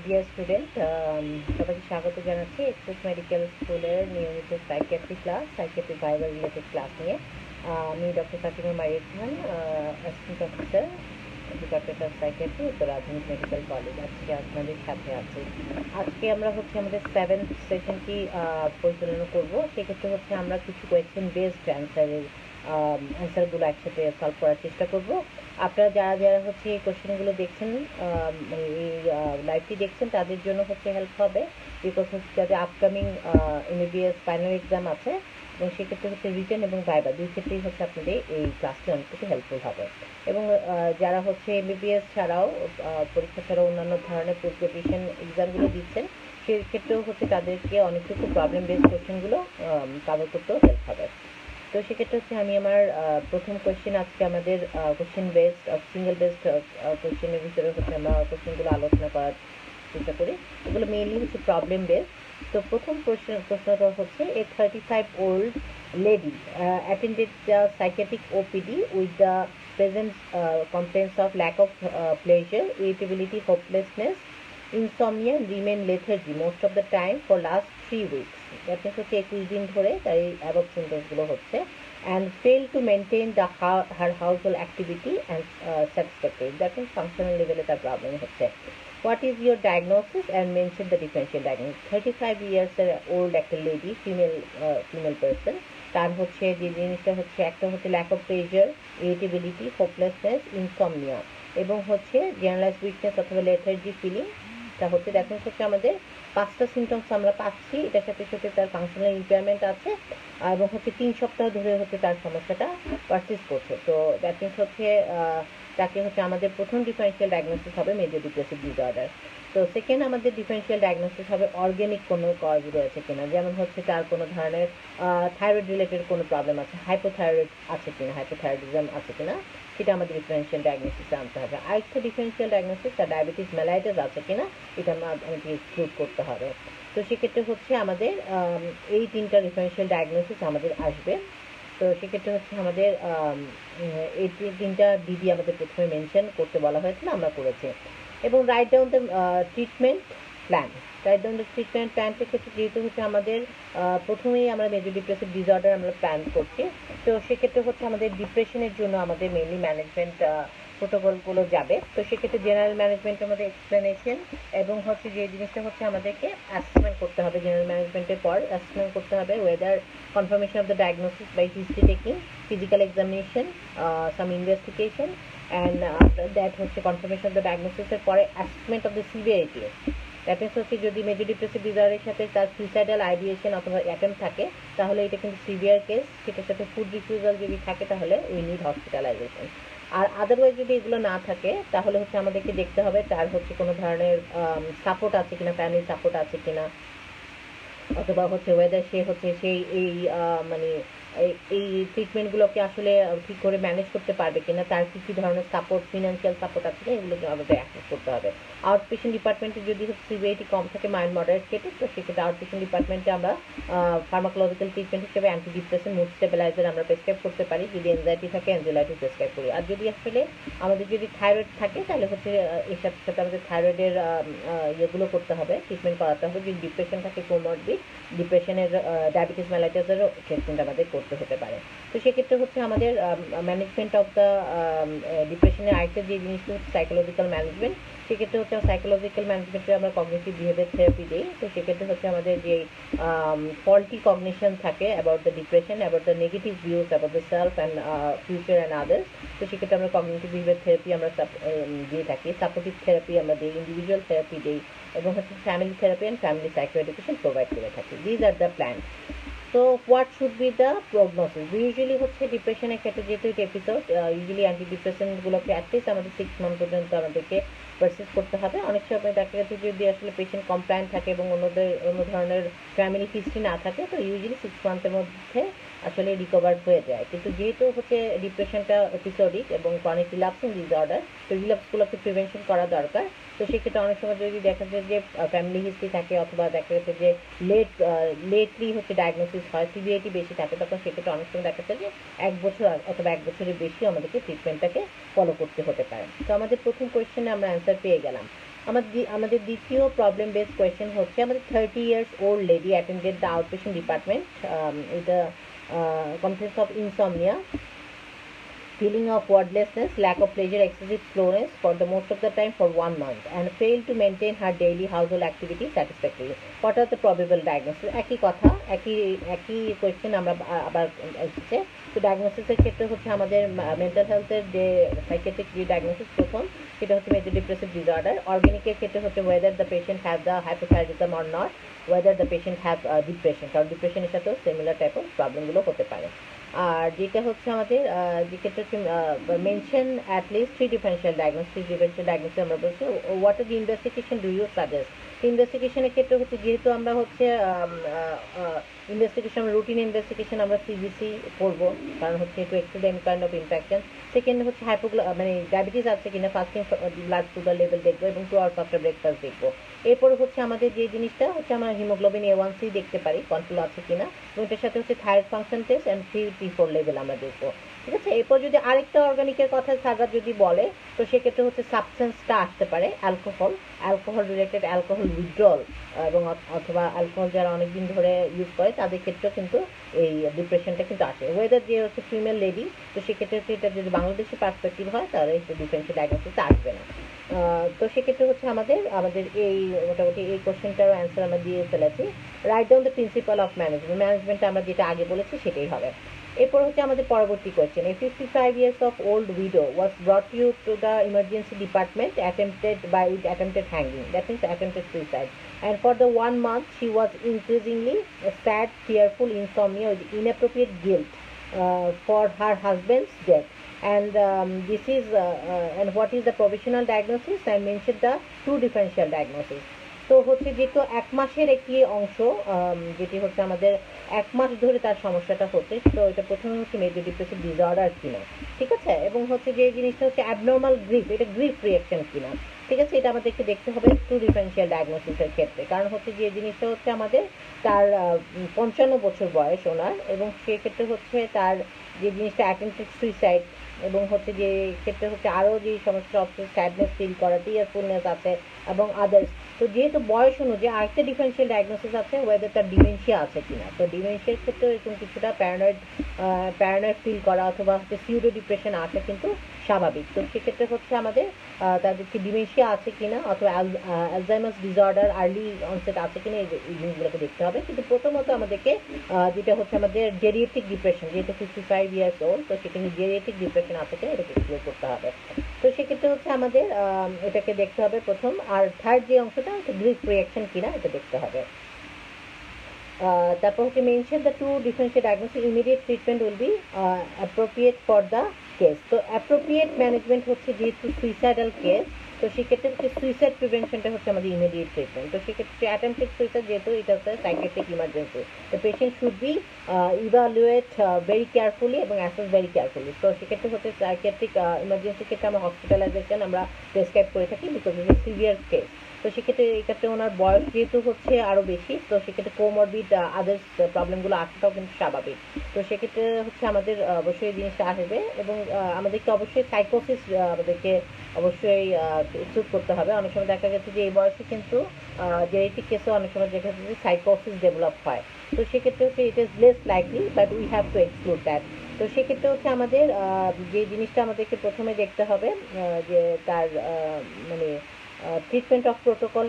Dear student, সবাইকে স্বাগত জানাচ্ছি এক্সপ্রেস মেডিকেল স্কুলের নিয়মিত সাইকিয়াট্রি ক্লাস, সাইকিয়াট্রি ভাইবার রিলেটেড ক্লাস নিয়ে। আমি doctor Fatima Maria Khan, assistant officer department of psychiatry, উত্তর আধুনিক মেডিকেল কলেজ। আজকে আপনাদের সাথে আছি। আজকে আমরা আমাদের 7th সেশনটি পরিচালনা করব। সেক্ষেত্রে আমরা কিছু কোয়েশ্চেন বেসড অ্যান্সারগুলো একসাথে সলভ করার চেষ্টা করব। আপনারা যারা যারা এই কোয়েশ্চেনগুলো দেখছেন, এই লাইভটি দেখছেন, তাদের জন্য হেল্প হবে, বিকজ যাদের আপকামিং এমবিবিএস ফাইনাল এক্সাম আছে, এবং সেক্ষেত্রে রিটেন এবং ভাইবা দুই ক্ষেত্রেই আপনাদের এই ক্লাসটি অনেকটুকু হেল্পফুল হবে। এবং যারা এমবিবিএস ছাড়াও পরীক্ষা ছাড়াও অন্যান্য ধরনের পোস্ট গ্রাজুয়েশন এক্সামগুলো দিচ্ছেন, সেক্ষেত্রেও তাদেরকে অনেকটুকু প্রবলেম বেসড কোয়েশ্চেনগুলো কভার করতেও হেল্প হবে। তো সেক্ষেত্রে আমি আমার প্রথম কোয়েশ্চেন, আজকে আমাদের কোয়েশ্চেন বেসড সিঙ্গেল বেসড কোয়েশ্চেনের ভিতরে আমরা কোয়েশ্চেনগুলো আলোচনা করার চেষ্টা করি। এগুলো মেইনলি প্রবলেম বেসড। তো প্রথম প্রশ্নটা এ 35-old lady attended the psychiatric OPD with the present complaints of lack of pleasure, irritability, hopelessness, insomnia, remain lethargy most of the time for last 3 weeks. That means 21 দিন ধরে তার এই above সিমটমসগুলো and fail to maintain her household activity and satisfactory. That means functional level তার problem হচ্ছে। What is your diagnosis and mention the differential diagnosis. 35 years old একটা lady, female person, তার যে জিনিসটা একটা lack of pleasure, irritability, hopelessness, insomnia, এবং generalized weakness অথবা lethargy feeling। তা দ্যাট মিনস আমাদের 5টা সিমটমস আমরা পাচ্ছি। এটার সাথে সাথে তার ফাংশনাল ইম্পেয়ারমেন্ট আছে, এবং 3 সপ্তাহ ধরে তার সমস্যাটা পারসিস্ট করছে। তো দ্যাট মিনস তাকে আমাদের প্রথম ডিফারেন্সিয়াল ডায়াগনোসিস হবে মেজর ডিপ্রেসিভ ডিসঅর্ডার। তো সেকেন্ড আমাদের ডিফারেন্সিয়াল ডায়াগনোসিস হবে অর্গ্যানিক কোনো কজ রয়েছে কিনা, যেমন তার কোনো ধরনের থাইরয়েড রিলেটেড কোনো প্রবলেম আছে, হাইপোথাইরয়েড আছে কিনা, হাইপোথাইরয়েডিজম আছে কিনা, সেটা আমাদের ডিফারেন্সিয়াল ডায়াগনোসিসে আনতে হবে। আরেকটা ডিফারেন্সিয়াল ডায়াগনোসিস, তার ডায়াবেটিস মেলাইটাস আছে কিনা, এটা আমাদের এক্সক্লুড করতে হবে। তো সেক্ষেত্রে আমাদের এই 3টা ডিফারেন্সিয়াল ডায়াগনোসিস আমাদের আসবে। তো সেক্ষেত্রে আমাদের এই 3টা ডিডি আমাদের প্রথমে মেনশন করতে বলা হয়েছিল, আমরা করেছি। এবং write down the treatment plan. Write down the treatment প্ল্যানটার ক্ষেত্রে যেহেতু আমাদের প্রথমেই আমরা মেজর ডিপ্রেসিভ ডিসঅর্ডার আমরা প্ল্যান করছি, তো সেক্ষেত্রে আমাদের ডিপ্রেশনের জন্য আমাদের মেইনলি ম্যানেজমেন্ট প্রোটোকলগুলো যাবে। তো সেক্ষেত্রে জেনারেল ম্যানেজমেন্টের মধ্যে এক্সপ্লেনেশন, এবং যে জিনিসটা আমাদেরকে অ্যাসেসমেন্ট করতে হবে। জেনারেল ম্যানেজমেন্টের পর অ্যাসেসমেন্ট করতে হবে whether confirmation of the diagnosis by history taking, physical examination, some investigation, and after that confirmation of the ডায়াগনোসিসের পরে assessment of the severity. That means যদি মেজর ডিপ্রেসিভ ডিসঅর্ডারের সাথে তার সুইসাইডাল আইডিয়েশন অথবা অ্যাটেম্প থাকে, তাহলে এটা কিন্তু সিভিয়ার কেস। সেটার সাথে ফুড রিফিউজাল যদি থাকে, তাহলে উই নিড হসপিটালাইজেশন। আর আদারওয়াইজ যদি এগুলো না থাকে, তাহলে আমাদেরকে দেখতে হবে তার কোনো ধরনের সাপোর্ট আছে কিনা, ফ্যামিলি সাপোর্ট আছে কিনা, অথবা ওয়েদার সে সেই এই মানে এই ট্রিটমেন্টগুলোকে আসলে ঠিক করে ম্যানেজ করতে পারবে কিনা, তার কী ধরনের সাপোর্ট, ফিনান্সিয়াল সাপোর্ট আছে কিনা, এগুলো আমাদের অ্যাসেস করতে হবে। আউট পেশেন্ট ডিপার্টমেন্টে যদি সিভিয়ারিটি কম থাকে, মাইল্ড মডারেট কেটে, তো সেক্ষেত্রে আউট পেশেন্ট ডিপার্টমেন্টে আমরা ফার্মাকোলজিক্যাল ট্রিটমেন্ট হিসেবে অ্যান্টি ডিপ্রেশন, মুড স্টেবিলাইজার আমরা প্রেসক্রাইব করতে পারি। যদি এনজাইটি থাকে, এনজাইটি প্রেসক্রাইব করি। আর যদি আসলে আমাদের যদি থাইরয়েড থাকে, তাহলে এর সাথে সাথে আমাদের থাইরয়েডের ইয়েগুলো করতে হবে, ট্রিটমেন্ট করাতে হবে। যদি ডিপ্রেশন থাকে, কোমরবিড ডিপ্রেশনের ডায়াবেটিস মেলাইটাসেরও ট্রিটমেন্ট আমাদের করতে হতে পারে। তো সেক্ষেত্রে আমাদের ম্যানেজমেন্ট অফ দ্য ডিপ্রেশনের আরেকটা যে জিনিসটা সাইকোলজিক্যাল ম্যানেজমেন্ট। সেক্ষেত্রে সাইকোলজিক্যাল ম্যানেজমেন্টে আমরা কগনিটিভ বিহেভিয়ার থেরাপি দিই। তো সেক্ষেত্রে আমাদের যে ফল্টি কগনিশন থাকে about the depression, about the negative views about the self and future and others, তো সেক্ষেত্রে আমরা কগনিটিভ বিহেভিয়ার থেরাপি আমরা দিয়ে থাকি। সাপোর্টিভ থেরাপি আমরা দিই, ইন্ডিভিজুয়াল থেরাপি দিই, এবং family therapy and family psycho education provide করে থাকি। These are the plan. তো what should be the prognosis? Usually ডিপ্রেশনের ক্ষেত্রে যেহেতু এটা এপিসোড, ইউজুয়ালি অ্যান্টি ডিপ্রেশনগুলোকে অ্যাটলিস্ট আমাদের 6 মান্থ পর্যন্ত আমাদেরকে পারসিস্ট করতে হবে। অনেক সময় দেখা গেছে যদি আসলে পেশেন্ট কমপ্লায়েন্ট থাকে এবং অন্য ধরনের ফ্যামিলি হিস্ট্রি না থাকে, তো ইউজুয়ালি 6 মান্থের মধ্যে আসলে রিকভার হয়ে যায়। কিন্তু যেহেতু ডিপ্রেশনটা এপিসোডিক এবং ক্রনিক রিল্যাপসিং ডিসঅর্ডার, তো রিল্যাপসগুলোকে প্রিভেনশন করা দরকার। তো সেক্ষেত্রে অনেক সময় যদি দেখা যায় যে ফ্যামিলি হিস্ট্রি থাকে, অথবা দেখা যাচ্ছে যে লেটলি ডায়াগনোসিস হয়, সিভিয়ারিটি বেশি থাকে, তখন সেক্ষেত্রে অনেক সময় দেখা যায় যে 1 বছর অথবা 1 বছরের বেশি আমাদেরকে ট্রিটমেন্টটাকে ফলো করতে হতে পারে। তো আমাদের প্রথম কোয়েশ্চেনে আমরা অ্যান্সার পেয়ে গেলাম। আমাদের দ্বিতীয় প্রবলেম বেস কোয়েশ্চেন হচ্ছে আমাদের 30 years old lady attended the outpatient department with the complaints of insomnia, feeling of wordlessness, lack of pleasure, excessive slowness for the most of the time for 1 month, and failed to maintain her daily household activities satisfactorily. What are the probable diagnosis? একই কথা, একই question আমরা আবার এসেছে। তো ডায়াগনোসিসের ক্ষেত্রে হচ্ছে আমাদের মেন্টাল হেলথের যে সাইকিয়াট্রিক যে ডায়াগনোসিস প্রথম, সেটা হচ্ছে মেজর ডিপ্রেসিভ ডিসঅর্ডার। অর্গানিকের ক্ষেত্রে হচ্ছে whether the patient have the hypothyroidism or not, whether the patient have depression, কারণ ডিপ্রেশনের সাথেও সিমিলার টাইপ অফ প্রবলেমগুলো হতে পারে। আর যেটা হচ্ছে আমাদের যে ক্ষেত্রে হচ্ছে mention at least 3 differential diagnosis. Differential diagnosis আমরা বলছি what are the investigation do you suggest. ইনভেস্টিগেশনের ক্ষেত্রে হচ্ছে যেহেতু আমরা হচ্ছে ইনভেস্টিগেশন রুটিন ইনভেস্টিগেশন আমরা সিবিসি করব, কারণ হচ্ছে একটু accident kind of infection. Second হচ্ছে মানে ডায়াবেটিস আছে কিনা, ফাস্টিং ব্লাড সুগার লেভেল দেখবো এবং 2 hours আফটার ব্রেকফাস্ট দেখবো। এরপরে হচ্ছে আমাদের যে জিনিসটা হচ্ছে আমরা হিমোগ্লোবিন A1C দেখতে পারি কন্ট্রোল আছে কিনা, এবং এটার সাথে হচ্ছে thyroid function test and T4 level আমরা দেখবো। ঠিক আছে, এরপর যদি আরেকটা অর্গানিকের কথা সাগর যদি বলে, তো সেক্ষেত্রে হচ্ছে সাবস্টেন্সটা আসতে পারে অ্যালকোহল রিলেটেড অ্যালকোহল উইথড্রল, এবং অথবা অ্যালকোহল যারা অনেকদিন ধরে ইউজ করে তাদের ক্ষেত্রেও কিন্তু এই ডিপ্রেশনটা কিন্তু আসে। ওয়েদার যে হচ্ছে ফিমেল লেডি, তো সেক্ষেত্রে হচ্ছে এটা যদি বাংলাদেশি পার্সপেক্টিভ হয় তাহলে এটা ডিফারেন্সিয়াল ডায়াগনোসিস আসবে না। তো সেক্ষেত্রে হচ্ছে আমাদের এই মোটামুটি এই কোশ্চেনটারও অ্যান্সার আমরা দিয়ে ফেলেছি। Right down the principal of management আমরা যেটা আগে বলেছি সেটাই হবে। এরপর হচ্ছে আমাদের পরবর্তী question, a 55 years of old widow was brought you to the emergency department attempted hanging, that means attempted suicide, and for the 1 month she was increasingly sad, fearful, insomnia with inappropriate guilt for her husband's death. And this is and what is the provisional diagnosis? I mentioned the 2 differential diagnosis. তো হচ্ছে যেহেতু 1 মাসের একটি অংশ যেটি হচ্ছে আমাদের 1 মাস ধরে তার সমস্যাটা হচ্ছে, তো এটা প্রথমে হচ্ছে মেজর ডিপ্রেসিভ ডিসঅর্ডার কিনা, ঠিক আছে, এবং হচ্ছে যে জিনিসটা হচ্ছে অ্যাবনর্মাল গ্রিফ, এটা গ্রিফ রিঅ্যাকশন কিনা, ঠিক আছে, এটা আমাদেরকে দেখতে হবে 2 ডিফারেন্সিয়াল ডায়াগনোসিসের ক্ষেত্রে। কারণ হচ্ছে যে জিনিসটা হচ্ছে আমাদের তার 55 বছর বয়স ওনার, এবং সেক্ষেত্রে হচ্ছে তার যে জিনিসটা অ্যাটেম্পটেড সুইসাইড, এবং হচ্ছে যে ক্ষেত্রে হচ্ছে আরও যে সমস্যা হচ্ছে স্যাডনেস ফিল করা, টিয়ারফুলনেস আছে এবং আদার্স। তো যেহেতু বয়স অনুযায়ী আরেকটা ডিফারেন্সিয়াল ডায়াগনোসিস আছে ওয়েদার তার ডিমেনশিয়া আছে কিনা। তো ডিমেনশিয়ার ক্ষেত্রে এরকম কিছুটা প্যারানয়েড ফিল করা অথবা হচ্ছে সিউডো ডিপ্রেশন আসা কিন্তু স্বাভাবিক। তো সেক্ষেত্রে হচ্ছে আমাদের তাদের কি ডিমেনশিয়া আছে কিনা অথবা অ্যালজাইমার্স ডিসঅর্ডার আর্লি অনসেট আছে কিনা এই জিনিসগুলোকে দেখতে হবে। কিন্তু প্রথমত আমাদেরকে যেটা হচ্ছে আমাদের জেরিয়াট্রিক ডিপ্রেশন, যেহেতু 55 years old, তো সেখানে জেরিয়াট্রিক ডিপ্রেশন আছে কিনা এটাকে এক্সপ্লোর করতে হবে। তো সেক্ষেত্রে হচ্ছে আমাদের এটাকে দেখতে হবে প্রথম। আর থার্ড যে অংশটা গ্রিফ রিঅ্যাকশন কিনা এটা দেখতে হবে। তারপর হচ্ছে mention the 2 differential diagnosis, immediate treatment will be appropriate for the case. তো অ্যাপ্রোপ্রিয়েট ম্যানেজমেন্ট হচ্ছে যেহেতু সুইসাইডাল কেস, তো সেক্ষেত্রে হচ্ছে সুইসাইড প্রিভেনশনটা হচ্ছে আমাদের ইমিডিয়েট ট্রিটমেন্ট। তো সেক্ষেত্রে অ্যাটেম্পটেড সুইসাইড যেহেতু এটা হচ্ছে সাইকিয়াট্রিক ইমার্জেন্সি, তো patient should be evaluate very carefully এবং অ্যাসেস ভেরি কেয়ারফুলি। তো সেক্ষেত্রে হচ্ছে সাইকিয়াট্রিক ইমার্জেন্সি ক্ষেত্রে আমরা হসপিটালাইজেশন আমরা প্রেসক্রাইব করে থাকি বিকজ অফ সিভিয়ার কেস। তো সেক্ষেত্রে এই ক্ষেত্রে ওনার বয়স যেহেতু হচ্ছে আরও বেশি, তো সেক্ষেত্রে কোমরবিড আদার্স প্রবলেমগুলো আসাটাও কিন্তু স্বাভাবিক। তো সেক্ষেত্রে হচ্ছে আমাদের অবশ্যই এই জিনিসটা আসবে, এবং আমাদেরকে অবশ্যই সাইকোসিস আমাদেরকে অবশ্যই এক্সক্লুড করতে হবে। অনেক সময় দেখা গেছে যে এই বয়সে কিন্তু জেনেটিক কেসেও অনেক সময় দেখা যাচ্ছে যে সাইকোসিস ডেভেলপ হয়। তো সেক্ষেত্রে হচ্ছে it is less likely but we have to exclude that. তো সেক্ষেত্রে হচ্ছে আমাদের যে জিনিসটা আমাদেরকে প্রথমে দেখতে হবে যে তার মানে ট্রিটমেন্ট অফ প্রোটোকল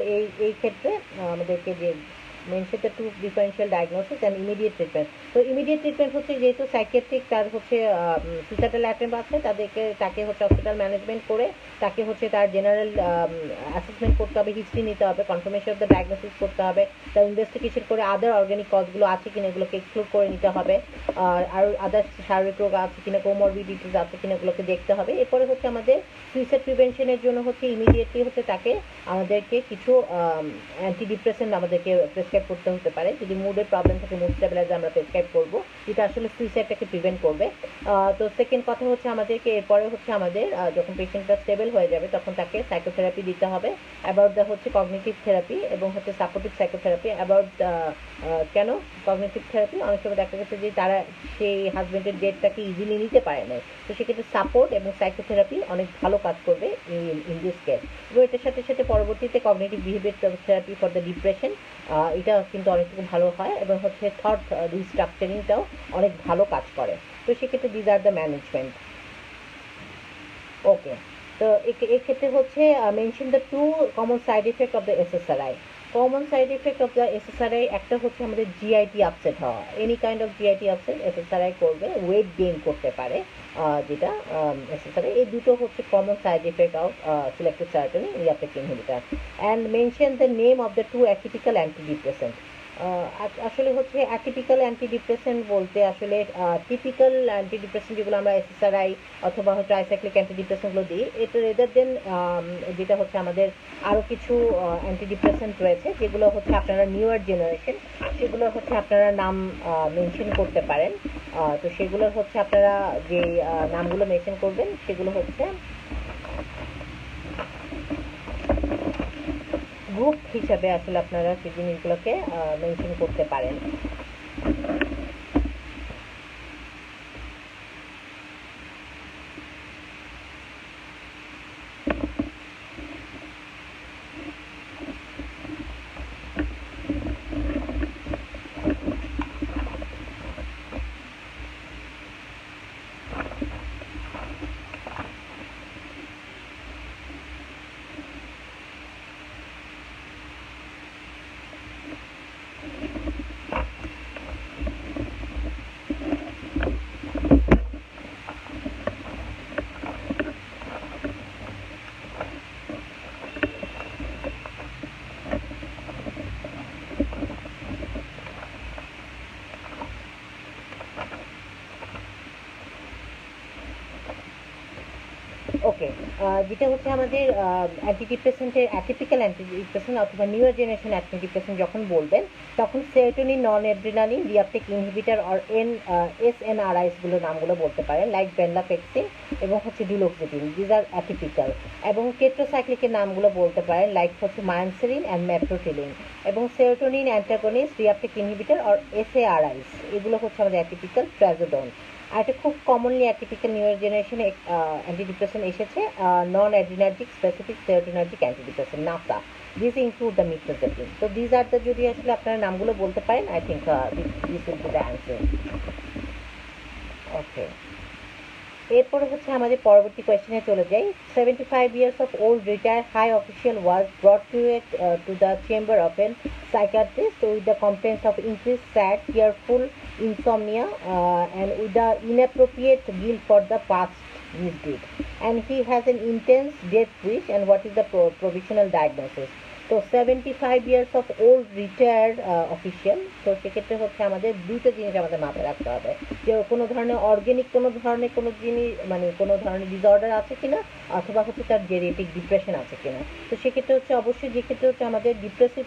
এই ক্ষেত্রে আমাদেরকে যে mention the 2 differential diagnosis and immediate treatment. তো ইমিডিয়েট ট্রিটমেন্ট হচ্ছে যেহেতু সাইকিয়াট্রিক তার হচ্ছে সুইসাইডাল অ্যাটেম্প আছে, তাকে হচ্ছে হসপিটাল ম্যানেজমেন্ট করে তাকে হচ্ছে তার জেনারেল অ্যাসেসমেন্ট করতে হবে, হিস্ট্রি নিতে হবে, কনফার্মেশন অফ দ্য ডায়াগনোসিস করতে হবে, তার ইনভেস্টিগেশন করে আদার অর্গানিক কজগুলো আছে কিনা এগুলোকে এক্সক্লুড করে নিতে হবে, আর আদার শারীরিক রোগ আছে কিনা, কোমরবিডিটিস আছে কিনা এগুলোকে দেখতে হবে। এরপরে হচ্ছে আমাদের সুইসাইড প্রিভেনশনের জন্য হচ্ছে ইমিডিয়েটলি হচ্ছে তাকে আমাদেরকে কিছু অ্যান্টিডিপ্রেসেন্ট আমাদেরকে প্রেসক্রাইব করতে হতে পারে। যদি মুডের প্রবলেম থাকে মুড স্টেবিলাইজার আমরা প্রেসক্রাইব করবো, যেটা আসলে সুইসাইডটাকে প্রিভেন্ট করবে। তো সেকেন্ড কথা হচ্ছে আমাদেরকে এরপরে হচ্ছে আমাদের যখন পেশেন্টটা স্টেবল হয়ে যাবে তখন তাকে সাইকোথেরাপি দিতে হবে, অ্যাবাউট দ্য হচ্ছে কগনিটিভ থেরাপি এবং হচ্ছে সাপোর্টিভ সাইকোথেরাপি, অ্যাবাউট কেন কগনিটিভ থেরাপি অনেক সময় দেখা গেছে যে তারা সেই হাজব্যান্ডের ডেটটাকে ইজিলি নিতে পারে না, তো সেক্ষেত্রে সাপোর্ট এবং সাইকোথেরাপি অনেক ভালো কাজ করবে ইন দিস কেস। এবং এটার সাথে সাথে পরবর্তীতে cognitive behaviour therapy for the depression, এটা কিন্তু অনেকটুকু ভালো হয়, এবং হচ্ছে থট রিস্ট্রাকচারিংটাও অনেক ভালো কাজ করে। তো সেক্ষেত্রে these are the management. Okay, তো এক্ষেত্রে হচ্ছে mention the two common side effect of the SSRI. Common side effect of the SSRI একটা হচ্ছে আমাদের জিআইটি আপসেট হওয়া, any kind of GIT upset SSRI করবে, ওয়েট গেইন করতে পারে যেটা এসএসআরআই। এই দুটো হচ্ছে common side effect of selective serotonin reuptake inhibitor. And mention the name of the two atypical antidepressant. আসলে হচ্ছে অ্যাটিপিক্যাল অ্যান্টিডিপ্রেসেন্ট বলতে আসলে টিপিক্যাল অ্যান্টিডিপ্রেসেন্ট যেগুলো আমরা এসএসআরআই অথবা ট্রাইসাইক্লিক অ্যান্টিডিপ্রেসেন্টগুলো দিই, এটা রেদার দেন যেটা হচ্ছে আমাদের আরও কিছু অ্যান্টিডিপ্রেসেন্ট রয়েছে যেগুলো হচ্ছে আপনারা নিউয়ার জেনারেশন, সেগুলো হচ্ছে আপনারা নাম মেনশন করতে পারেন। তো সেগুলোর হচ্ছে আপনারা যে নামগুলো মেনশন করবেন সেগুলো হচ্ছে গ্রুপ হিসাবে আসলে আপনারা সেই জিনিসগুলোকে মেনশন করতে পারেন। ওকে, যেটা হচ্ছে আমাদের অ্যান্টিডিপ্রেসেন্টের অ্যাটিপিক্যাল অ্যান্টিডিপ্রেসেন্ট অথবা নিউয়ার জেনারেশন অ্যান্টিডিপ্রেসেন্ট যখন বলবেন তখন সেরোটোনিন, নন অ্যাড্রিনালিন, রিআপটেক ইনহিবিটর আর এসএনআরআইস গুলো নামগুলো বলতে পারেন, লাইক ভেন্লাফেক্সিন এবং হচ্ছে ডিলোক্সিটিন, দিজ আর অ্যাটিপিক্যাল। এবং টেট্রাসাইক্লিকের নামগুলো বলতে পারেন, লাইক হচ্ছে মায়ানসেরিন অ্যান্ড মেট্রোটিলিন। এবং সেরোটোনিন অ্যান্টাগনিস্ট, রিআপটেক ইনহিবিটর আর এসএআরআইস, এগুলো হচ্ছে আমাদের অ্যাটিপিক্যাল। ট্রাজোডন। আর এটা খুব commonly atypical newer generation antidepressant এসেছে, non adrenergic specific serotonergic antidepressant NaSSA, this include the মিথ্রোজেপিন। তো দিজ আর দ্য, যদি আসলে আপনারা নামগুলো বলতে পারেন, I think this will be the answer. Okay, এরপরে হচ্ছে আমাদের পরবর্তী কোয়েশ্চেনে চলে যাই। 75 years of old retired high official was brought to the chamber of a psychiatrist with the complaints of increased sad, tearful, insomnia, and with the inappropriate guilt for the past misdeed. And he has an intense death wish. And what is the provisional diagnosis? তো 75 years of old retired official, তো সেক্ষেত্রে হচ্ছে আমাদের দুটো জিনিস আমাদের মাথায় রাখতে হবে, যে কোনো ধরনের অর্গ্যানিক কোনো ধরনের কোনো জিনিস মানে কোনো ধরনের ডিসঅর্ডার আছে কিনা, অথবা হচ্ছে তার জেরিয়েটিক ডিপ্রেশন আছে কিনা। তো সেক্ষেত্রে হচ্ছে অবশ্যই যে ক্ষেত্রে হচ্ছে আমাদের ডিপ্রেসিভ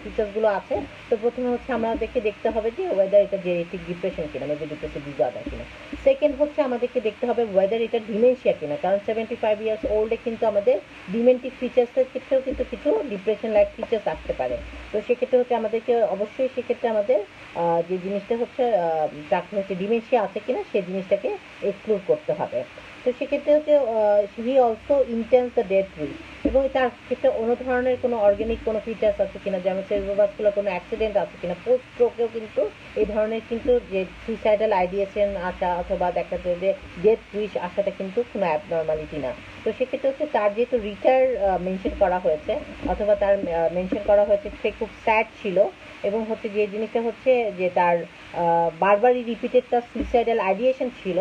ফিচার্সগুলো আছে, তো প্রথমে হচ্ছে আমাদেরকে দেখতে হবে যে ওয়েদার এটা জেরিয়েটিক ডিপ্রেশন কিনা, মেবি ডিপ্রেসিভ ডিসঅর্ডার কিনা। সেকেন্ড হচ্ছে আমাদেরকে দেখতে হবে ওয়েদার এটা ডিমেনশিয়া কিনা, কারণ 75 years ওল্ডে কিন্তু আমাদের ডিমেন্টিক ফিচার্সের ক্ষেত্রেও কিন্তু কিছু ডিপ্রেশন লাইক ফিচার্স আসতে পারে। তো সেক্ষেত্রে হচ্ছে আমাদেরকে অবশ্যই সেক্ষেত্রে আমাদের যে জিনিসটা হচ্ছে তাকে হচ্ছে ডিমেনশিয়া আছে কিনা সেই জিনিসটাকে এক্সক্লুড করতে হবে। তো সেক্ষেত্রে হচ্ছে he also intense the death will, এবং তার ক্ষেত্রে অন্য ধরনের কোনো অর্গ্যানিক কোনো ফিচার্স আছে কিনা, যেমন সেরিব্রোভাস্কুলার কোনো অ্যাক্সিডেন্ট আছে কিনা, পোস্ট স্ট্রোকেও কিন্তু এই ধরনের কিন্তু যে সুইসাইডাল আইডিয়েশন আসা অথবা দেখা যায় যে ডেথ উইশ আসাটা কিন্তু কোনো অ্যাবনর্মালিটি না। তো সেক্ষেত্রে হচ্ছে তার যেহেতু রিটায়ার মেনশন করা হয়েছে, অথবা তার মেনশন করা হয়েছে সে খুব স্যাড ছিল, এবং হচ্ছে যে জিনিসটা হচ্ছে যে তার বারবারই রিপিটেড তার সুইসাইডাল আইডিয়েশন ছিল,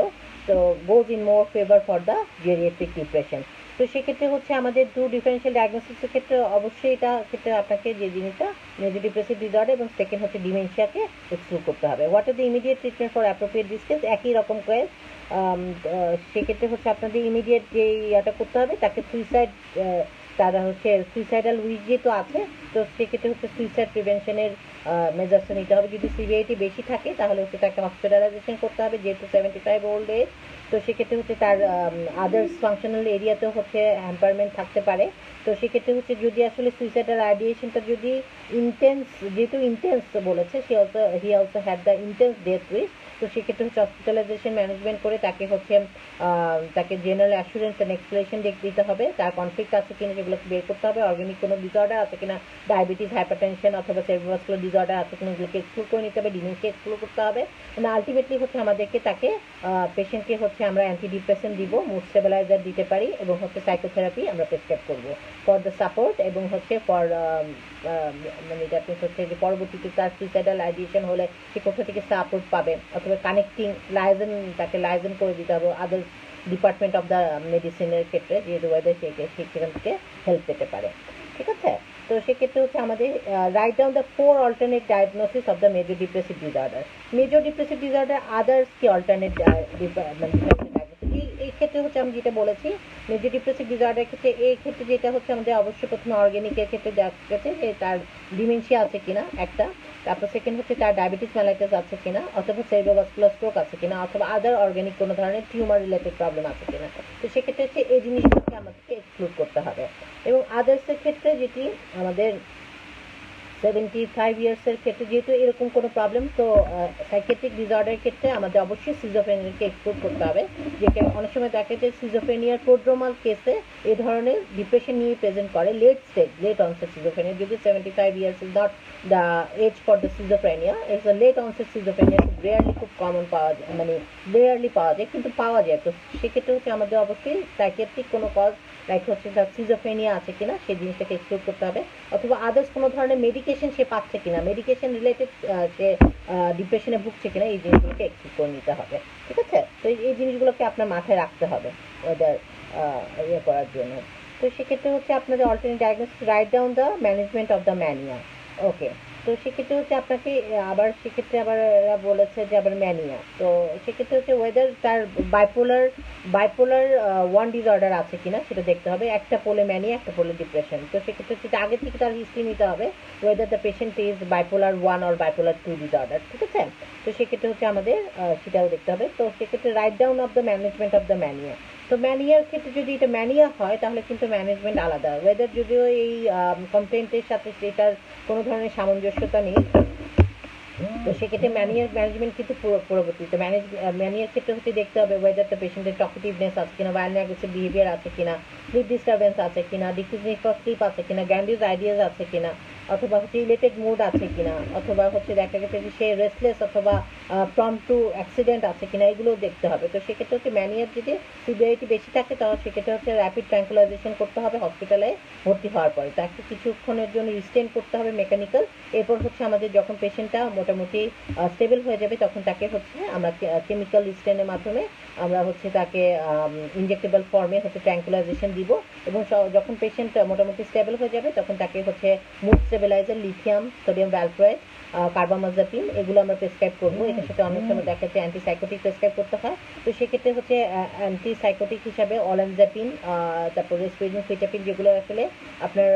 তো goes in more favour for the geriatric depression. তো সেক্ষেত্রে হচ্ছে আমাদের টু ডিফারেন্সিয়াল ডায়াগনোসিসের ক্ষেত্রে অবশ্যই এটা ক্ষেত্রে আপনাকে যে জিনিসটা মেজর ডিপ্রেসিভ ডিসঅর্ডার এবং সেকেন্ড হচ্ছে ডিমেনশিয়াকে এক্সক্লুড করতে হবে। What are the immediate treatment for appropriate this case, একই রকম কেস। সেক্ষেত্রে হচ্ছে আপনাদের ইমিডিয়েট যে ইয়াটা করতে হবে, তাকে সুইসাইড তারা হচ্ছে সুইসাইডাল উইশ যেহেতু আছে, তো সেক্ষেত্রে হচ্ছে সুইসাইড প্রিভেনশনের মেজার্সটা নিতে হবে। যদি সিভিআরিটি বেশি থাকে তাহলে হচ্ছে তাকে হসপিটালাইজেশন করতে হবে, যেহেতু 75 ওল্ড এজ। তো সেক্ষেত্রে হচ্ছে তার আদার্স ফাংশনাল এরিয়াতেও হচ্ছে হ্যাম্পারমেন্ট থাকতে পারে। তো সেক্ষেত্রে হচ্ছে যদি আসলে সুইসাইডাল আইডিয়েশনটা যদি ইন্টেন্স, যেহেতু ইন্টেন্স বলেছে, he also had the intense death wish, তো সেক্ষেত্রে হচ্ছে হসপিটালাইজেশন ম্যানেজমেন্ট করে তাকে হচ্ছে তাকে জেনারেল অ্যাসুরেন্স অ্যান্ড এক্সপ্লেনেশন দিতে হবে, তার কনফ্লিক্ট আছে কিনা সেগুলোকে বের করতে হবে, অর্গানিক কোনো ডিসঅর্ডার আছে কিনা, ডায়াবেটিস, হাইপারটেনশন অথবা সেরিব্রাসকুলার ডিসঅর্ডার আছে কিনা এগুলোকে এক্সক্লুড করে নিতে হবে, ডিমেনশিয়া এক্সক্লুড করতে হবে। মানে আলটিমেটলি হচ্ছে আমাদেরকে তাকে পেশেন্টকে হচ্ছে আমরা অ্যান্টিডিপ্রেসেন্ট দিব, মুড স্টেবিলাইজার দিতে পারি, এবং হচ্ছে সাইকোথেরাপি আমরা প্রেসক্রাইব করবো ফর দ্য সাপোর্ট, এবং হচ্ছে ফর মানে দ্যাট মিনস হচ্ছে যে পরবর্তীতে তার সুইসাইডাল আইডিয়েশন হলে সে কোথা থেকে সাপোর্ট পাবে, অথবা কানেক্টিং লাইজেন, তাকে লাইজেন করে দিতে হবে আদার্স ডিপার্টমেন্ট অফ দ্য মেডিসিনের ক্ষেত্রে, যেহেতু ওয়েদার সেখান থেকে হেল্প পেতে পারে। ঠিক আছে, তো সেক্ষেত্রে হচ্ছে আমাদের right down the 4 alternate diagnosis of the major depressive disorder. Major depressive disorder others কি অল্টারনেট এই ক্ষেত্রে হচ্ছে আমি যেটা বলেছি, মেজর ডিপ্রেসিভ ডিসঅর্ডার ক্ষেত্রে এই ক্ষেত্রে যেটা হচ্ছে আমাদের অবশ্যই প্রথমে অর্গানিকের ক্ষেত্রে দেখা গেছে যে তার ডিমেনশিয়া আছে কিনা একটা, তারপর সেকেন্ড হচ্ছে তার ডায়াবেটিস মেলাইটাস আছে কিনা, অথবা সেরিব্রাসকুলার স্ট্রোক আছে কিনা, অথবা আদার অর্গানিক কোনো ধরনের টিউমার রিলেটেড প্রবলেম আছে কিনা। তো সেক্ষেত্রে হচ্ছে এই জিনিসগুলোকে আমাদেরকে এক্সক্লুড করতে হবে। এবং আদার্সের ক্ষেত্রে যেটি আমাদের 75 ইয়ার্সের ক্ষেত্রে যেহেতু এরকম কোনো প্রবলেম, তো সাইকিয়াট্রিক ডিসঅর্ডারের ক্ষেত্রে আমাদের অবশ্যই সিজোফ্রেনিয়াকে এক্সক্লুড করতে হবে, যে অনেক সময় দেখা যায় সিজোফ্রেনিয়ার প্রোড্রোমাল কেসে এই ধরনের ডিপ্রেশন নিয়ে প্রেজেন্ট করে, late stage, late onset schizophrenia, যদি 75 years is not the age for the schizophrenia, it's a late onset schizophrenia, খুব রেয়ারলি, খুব কমন পাওয়া যায়, মানে রেয়ারলি পাওয়া যায় কিন্তু পাওয়া যায়। তো সেক্ষেত্রে হচ্ছে আমাদের অবশ্যই সাইকিয়াট্রিক কোনো কজ লাইক হচ্ছে তার সিজোফ্রেনিয়া আছে কিনা সেই জিনিসটাকে এক্সক্লুড করতে হবে, অথবা আদার্স কোনো ধরনের মেডিকেশন সে পাচ্ছে কিনা, মেডিকেশন রিলেটেড সে ডিপ্রেশনে ভুগছে কিনা, এই জিনিসগুলোকে এক্সক্লুড করে নিতে হবে। ঠিক আছে, তো এই জিনিসগুলোকে আপনার মাথায় রাখতে হবে ওদের ইয়ে করার জন্য। তো সেক্ষেত্রে হচ্ছে আপনাদের alternate diagnosis, write down the management of the mania. Okay, তো সেক্ষেত্রে হচ্ছে আপনাকে আবার সেক্ষেত্রে আবার এরা বলেছে যে আবার ম্যানিয়া, তো সেক্ষেত্রে হচ্ছে ওয়েদার তার বাইপোলার 1 ডিসঅর্ডার আছে কিনা সেটা দেখতে হবে, একটা পোলে ম্যানিয়া, একটা পোলে ডিপ্রেশন। তো সেক্ষেত্রে হচ্ছে আগে থেকে তার হিস্ট্রি নিতে হবে whether the patient is bipolar 1 or bipolar 2 disorder. ঠিক আছে, তো সেক্ষেত্রে হচ্ছে আমাদের সেটাও দেখতে হবে। তো সেক্ষেত্রে write down of the management of the mania. তো ম্যানিয়ার ক্ষেত্রে যদি এটা ম্যানিয়া হয় তাহলে কিন্তু ম্যানেজমেন্ট আলাদা, ওয়েদার যদিও এই কমপ্লেন্টের সাথে সেটার কোনো ধরনের সামঞ্জস্যতা নেই, তো সেক্ষেত্রে ম্যানেজমেন্ট কিন্তু পরবর্তীতে ম্যানিয়ার ক্ষেত্রে হচ্ছে দেখতে হবে ওয়েদার দ্য পেশেন্টের টকেটিভনেস আছে কিনা, ভায়োলেন্ট অ্যাগ্রেসিভ বিহেভিয়ার আছে কিনা, স্লিপ ডিস্টারবেন্স আছে কিনা, ডিক্রিজ নিড ফর স্লিপ আছে কিনা, গ্র্যান্ডিউজ আইডিয়াস আছে কিনা, অথবা হচ্ছে রিলেটেড মুড আছে কিনা, অথবা হচ্ছে দেখা গেছে যে সে রেস্টলেস অথবা প্রম্প টু অ্যাক্সিডেন্ট আছে কিনা, এগুলো দেখতে হবে। তো সেক্ষেত্রে হচ্ছে ম্যানিয়ার যদি সিভিয়ারিটি বেশি থাকে তাহলে সেক্ষেত্রে হচ্ছে র্যাপিড ট্র্যাঙ্কুলাইজেশন করতে হবে হসপিটালে ভর্তি হওয়ার পরে, তাকে কিছুক্ষণের জন্য রিস্টেন করতে হবে মেকানিক্যাল। এরপর হচ্ছে আমাদের যখন পেশেন্টটা মোটামুটি স্টেবল হয়ে যাবে তখন তাকে হচ্ছে আমরা কেমিক্যাল রিস্টেনের মাধ্যমে আমরা হচ্ছে তাকে ইনজেক্টেবল ফর্মে হচ্ছে ট্র্যাঙ্কুলাইজেশন দিব, এবং যখন পেশেন্ট মোটামুটি স্টেবল হয়ে যাবে তখন তাকে হচ্ছে মুড স্টেবিলাইজার, লিথিয়াম, সোডিয়াম ভ্যালপ্রাইড, কার্বামাজাপিন এগুলো আমরা প্রেসক্রাইব করবো। এটার সাথে অনেক সময় দেখা যাচ্ছে অ্যান্টিসাইকোটিক প্রেসক্রাইব করতে হয়, তো সেক্ষেত্রে হচ্ছে অ্যান্টিসাইকোটিক হিসাবে অলানজাপিন, তারপর রেসপিরিন, ফিটাপিন, যেগুলো আসলে আপনার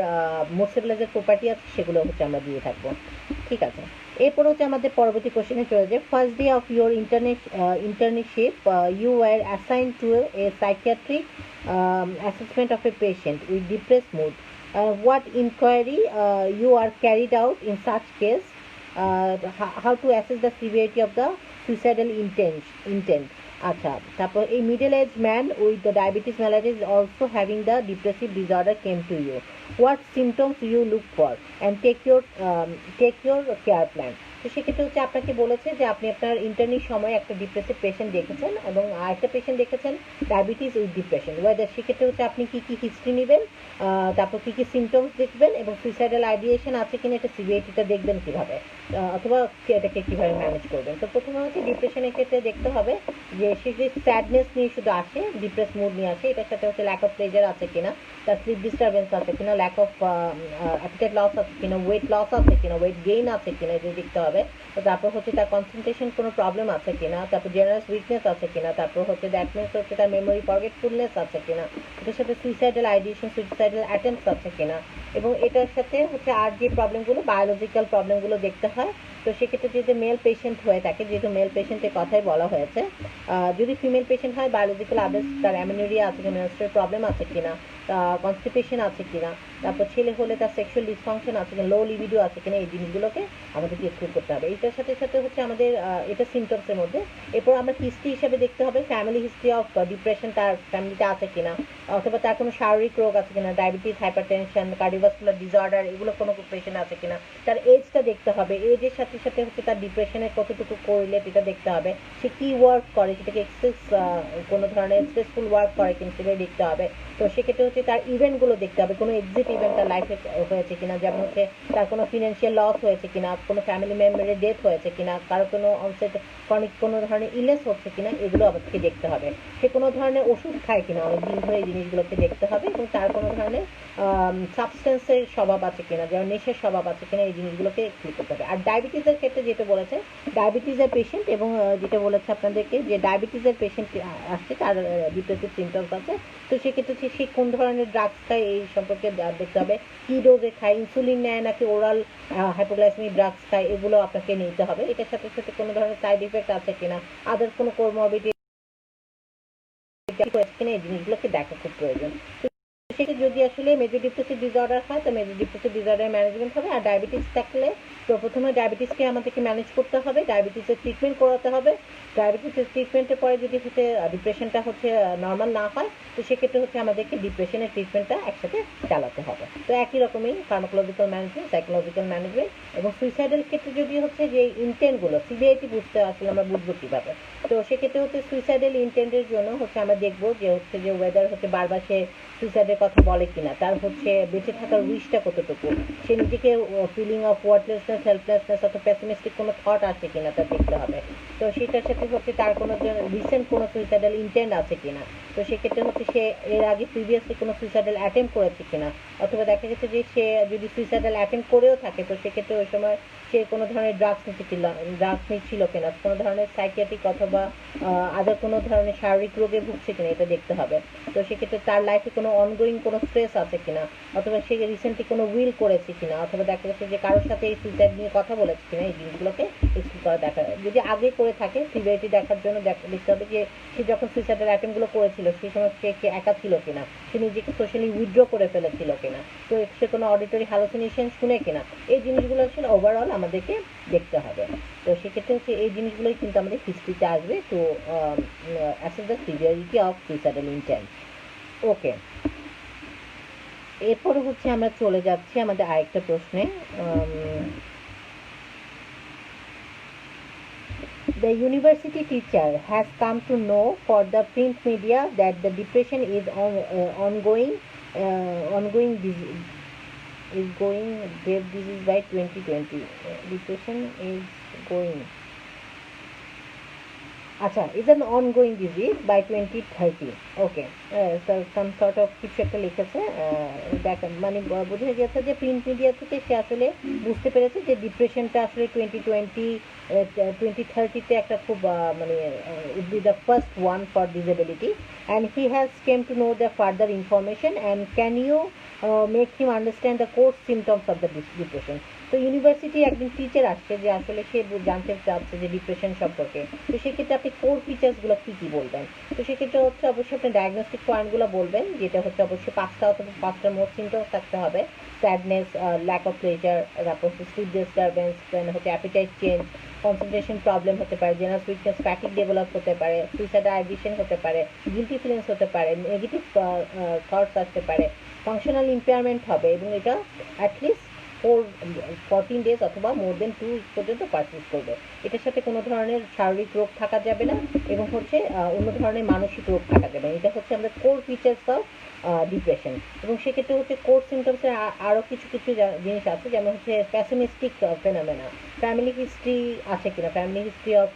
মুড স্টেবিলাইজার প্রপার্টি আছে সেগুলো হচ্ছে আমরা দিয়ে থাকবো। ঠিক আছে, এরপর হচ্ছে আমাদের পরবর্তী কোশ্চেনে চলে যায়। First day of your internship you were assigned to a psychiatric assessment of a patient with depressed mood. What inquiry you are carried out in such case? How to assess the severity of the suicidal intent. আচ্ছা, তারপর a middle-aged man with the diabetes mellitus also having the depressive disorder came to you. What symptoms you look for and take your care plan. তো সেক্ষেত্রে হচ্ছে আপনাকে বলেছে যে আপনি আপনার ইন্টার্নির সময় একটা ডিপ্রেসিভ পেশেন্ট দেখেছেন এবং আরেকটা পেশেন্ট দেখেছেন ডায়াবেটিস উইথ ডিপ্রেশন। ওয়েদার সেক্ষেত্রে হচ্ছে আপনি কি হিস্ট্রি নেবেন, তারপর কি সিমটমস দেখবেন, এবং সুইসাইডাল আইডিয়েশন আছে কিনা এটা সিভিয়ারিটিটা দেখবেন কিভাবে, অথবা এটাকে কিভাবে ম্যানেজ করবেন। তো প্রথমে হচ্ছে ডিপ্রেশনের ক্ষেত্রে দেখতে হবে যে সে যে স্যাডনেস নিয়ে শুধু আসে, ডিপ্রেস মুড নিয়ে আসে, এটার সাথে হচ্ছে ল্যাক অফ প্লেজার আছে কিনা, তার স্লিপ ডিস্টারবেন্স আছে কিনা, ল্যাক অফ অ্যাপিটাইট লস আছে কিনা, ওয়েট লস আছে কিনা, ওয়েট গেইন আছে কিনা, এটা দেখতে হবে। হবে। তো তারপর হচ্ছে তার কনসেন্ট্রেশন কোনো প্রবলেম আছে কিনা, তারপর জেনারেস উইকনেস আছে কিনা, তারপর হচ্ছে দ্যাট মিনস হচ্ছে তার মেমোরি ফরগেটফুলনেস আছে কিনা, এটার সাথে সুইসাইডাল আইডিয়েশন সুইসাইডাল অ্যাটেম্পটস আছে কিনা, এবং এটার সাথে হচ্ছে আর যে প্রবলেমগুলো বায়োলজিক্যাল প্রবলেমগুলো দেখতে হয়। তো সেক্ষেত্রে যদি মেল পেশেন্ট হয়ে থাকে, যেহেতু মেল পেশেন্টের কথাই বলা হয়েছে, যদি ফিমেল পেশেন্ট হয় বায়োলজিক্যাল আদার্স তার অ্যামেনোরিয়া আছে কিনা, মেনস্ট্রুয়াল প্রবলেম আছে কিনা, কনস্টিপেশন আছে কিনা, তারপর ছেলে হলে তার সেক্সুয়াল ডিসফাংশন আছে কিনা, লো লিবিডো আছে কিনা, এই জিনিসগুলোকে আমাদেরকে এক্সক্লুড করতে হবে। এইটার সাথে সাথে হচ্ছে আমাদের এটা সিমটমসের মধ্যে। এরপর আমরা হিস্ট্রি হিসাবে দেখতে হবে ফ্যামিলি হিস্ট্রি অফ ডিপ্রেশন তার ফ্যামিলিতে আছে কিনা, অথবা তার কোনো শারীরিক রোগ আছে কিনা, ডায়াবেটিস, হাইপারটেনশন, কার্ডিওভাস্কুলার ডিসঅর্ডার, এগুলো কোনো পেশেন্ট আছে কিনা, তার এজটা দেখতে হবে, এজের সাথে সাথে হচ্ছে তার ডিপ্রেশনের কতটুকু কোরিলেট এটা দেখতে হবে, সে কী ওয়ার্ক করে, সেটাকে এক্সেস কোনো ধরনের স্ট্রেসফুল ওয়ার্ক করে কিনা সেটা দেখতে হবে। তো সেক্ষেত্রে হচ্ছে তার ইভেন্টগুলো দেখতে হবে, কোনো এক্সিট ইভেন্ট তার লাইফে হয়েছে কিনা, যেমন হচ্ছে তার কোনো ফিনান্সিয়াল লস হয়েছে কিনা, কোনো ফ্যামিলি মেম্বারের ডেথ হয়েছে কিনা, কারো কোনো অনসেট ক্রনিক কোনো ধরনের ইলনেস হচ্ছে কিনা, এগুলো আমাদেরকে দেখতে হবে। সে কোনো ধরনের ওষুধ খায় কিনা, অনেকদিন ধরে এই জিনিসগুলোকে দেখতে হবে, এবং তার কোনো ধরনের সাবস্টেন্সের স্বভাব আছে কিনা, যেমন নেশার স্বভাব আছে কিনা, এই জিনিসগুলোকে ক্লিক করতে হবে। আর ডায়াবেটিসের ক্ষেত্রে যেটা বলেছে ডায়াবেটিসের পেশেন্ট, এবং যেটা বলেছে আপনাদেরকে যে ডায়াবেটিসের পেশেন্ট আসছে তার ডিপ্রেসিভ সিমটমস আছে, তো সেক্ষেত্রে সে কোন ধরনের ড্রাগস খায় এই সম্পর্কে দেখতে হবে, কী ডোজে খায়, ইনসুলিন নেয় নাকি ওরাল হাইপোগ্লাইসেমিক ড্রাগস খায়, এগুলো আপনাকে নিতে হবে। এটার সাথে সাথে কোনো ধরনের সাইড ইফেক্ট আছে কিনা, আদার্স কোনো কোমরবিডিটি কিনা, এই জিনিসগুলোকে দেখা খুব প্রয়োজন। সেক্ষেত্রে যদি আসলে মেজর ডিপ্রেসিভ ডিসঅর্ডার হয় তো মেজর ডিপ্রেসিভ ডিসঅর্ডার ম্যানেজমেন্ট হবে। আর ডায়াবেটিস থাকলে তো প্রথমে ডায়াবেটিসকে আমাদেরকে ম্যানেজ করতে হবে, ডায়াবেটিসের ট্রিটমেন্ট করাতে হবে। ডায়াবেটিসের ট্রিটমেন্টের পরে যদি হচ্ছে ডিপ্রেশনটা হচ্ছে নর্মাল না হয়, তো সেক্ষেত্রে হচ্ছে আমাদেরকে ডিপ্রেশনের ট্রিটমেন্টটা একসাথে চালাতে হবে। তো একই রকমই ফার্মাকোলজিক্যাল ম্যানেজমেন্ট, সাইকোলজিক্যাল ম্যানেজমেন্ট, এবং সুইসাইডাল ক্ষেত্রে যদি হচ্ছে যে ইন্টেন্টগুলো সিভিয়ারিটি বুঝতে আসলে আমরা বুঝবো কীভাবে, তো সেক্ষেত্রে হচ্ছে সুইসাইডাল ইন্টেন্টের জন্য হচ্ছে আমরা দেখবো যে হচ্ছে যে ওয়েদার হচ্ছে বারবার সে সুইসাইডের কথা বলে কিনা, তার হচ্ছে বেঁচে থাকার উইশটা কতটুকু, সে নিজেকে ফিলিং অফ ওয়ার্ডলেসনেস, হেল্পলেসনেস অথবা পেসিমিস্টিক কোনো থট আছে কিনা তা দেখতে হবে। তো সেটার সাথে হচ্ছে তার কোনো রিসেন্ট কোনো সুইসাইডাল ইন্টেন্ট আছে কিনা, তো সেক্ষেত্রে হচ্ছে সে এর আগে প্রিভিয়াসলি কোনো সুইসাইডাল অ্যাটেম্প করেছে কিনা, অথবা দেখা গেছে যে সে যদি সুইসাইডাল অ্যাটেম্প করেও থাকে তো সেক্ষেত্রে ওই সময় সে কোনো ধরনের ড্রাগস নিচ্ছিল কিনা, কোনো ধরনের সাইকিয়াট্রিক অথবা আদার কোনো ধরনের শারীরিক রোগে ভুগছে কিনা, এটা দেখতে হবে। তো সেক্ষেত্রে তার লাইফে কোনো অনগোয়িং কোনো স্ট্রেস আছে কিনা, অথবা সে রিসেন্টলি কোনো উইল করেছে কিনা, অথবা দেখা যাচ্ছে যে কারোর সাথে এই সুইসাইড নিয়ে কথা বলেছে কিনা, এই জিনিসগুলোকে এক্সপ্লোর করা দেখা। যদি আগে করে থাকে সিভিয়ারিটি দেখার জন্য দেখতে হবে যে সে যখন সুইসাইডাল অ্যাটেম্পগুলো করেছিল সেই সময় সে একা ছিল কিনা, সে নিজেকে সোশ্যালি উইথড্র করে ফেলেছিল কিনা, তো সে কোনো অডিটরি হ্যালুসিনেশন শুনে কিনা, এই জিনিসগুলো আসলে ওভারঅল আমাদেরকে দেখতে হবে। তো সেক্ষেত্রে হচ্ছে এই জিনিসগুলোই কিন্তু আমাদের হিস্ট্রিতে আসবে to assess the severity of suicidal intent. Okay, এরপরে হচ্ছে আমরা চলে যাচ্ছি আমাদের আরেকটা প্রশ্নে। The university teacher has come to know for the print media that the depression is ongoing grave disease by 2020. Depression is going. আচ্ছা, is an ongoing disease by 2030. Okay, so some sort of কিছু একটা লিখেছে, দেখেন মানে বোঝা গেছে যে print media থেকে সে আসলে বুঝতে পেরেছে যে ডিপ্রেশনটা আসলে 2030-তে একটা খুব মানে would be the first one for disability, and he has came to know the further information. And can you make him understand the core symptoms of the depression? তো ইউনিভার্সিটি একজন টিচার আসছে যে আসলে সে জানতে চাচ্ছে যে ডিপ্রেশন সম্পর্কে, তো সেক্ষেত্রে আপনি কোর ফিচার্সগুলো কী কী বলবেন? তো সেক্ষেত্রে হচ্ছে অবশ্যই আপনি ডায়াগনস্টিক পয়েন্টগুলো বলবেন, যেটা হচ্ছে অবশ্যই 5টা অথবা 5টার মোট সিমটমস থাকতে হবে। স্যাডনেস, ল্যাক অফ প্লেজার, তারপর স্লিপ ডিস্টারবেন্স, দেন হচ্ছে অ্যাপিটাইট চেঞ্জ, কনসেন্ট্রেশন প্রবলেম হতে পারে, জেনারেল উইকনেস, ফ্যাটিক ডেভেলপ হতে পারে, সুইসাইডাল আইডিয়েশন হতে পারে, গিলটি ফিলিংস হতে পারে, নেগেটিভ থটস আসতে পারে, ফাংশনাল ইম্পেয়ারমেন্ট হবে, এবং এটা অ্যাটলিস্ট 14 ডেজ অথবা মোর দেন 2 উইকস পর্যন্ত পারসিস্ট করবে। এটার সাথে কোনো ধরনের শারীরিক রোগ থাকা যাবে না, এবং হচ্ছে অন্য ধরনের মানসিক রোগ থাকা যাবে না। এটা হচ্ছে আমাদের কোর ফিচার্স অফ ডিপ্রেশন। এবং সেক্ষেত্রে হচ্ছে কোর সিমটমসের আরও কিছু জিনিস আছে, যেমন হচ্ছে প্যাসিমিস্টিক ফেনোমেনা, ফ্যামিলি হিস্ট্রি আছে কিনা, ফ্যামিলি হিস্ট্রি অফ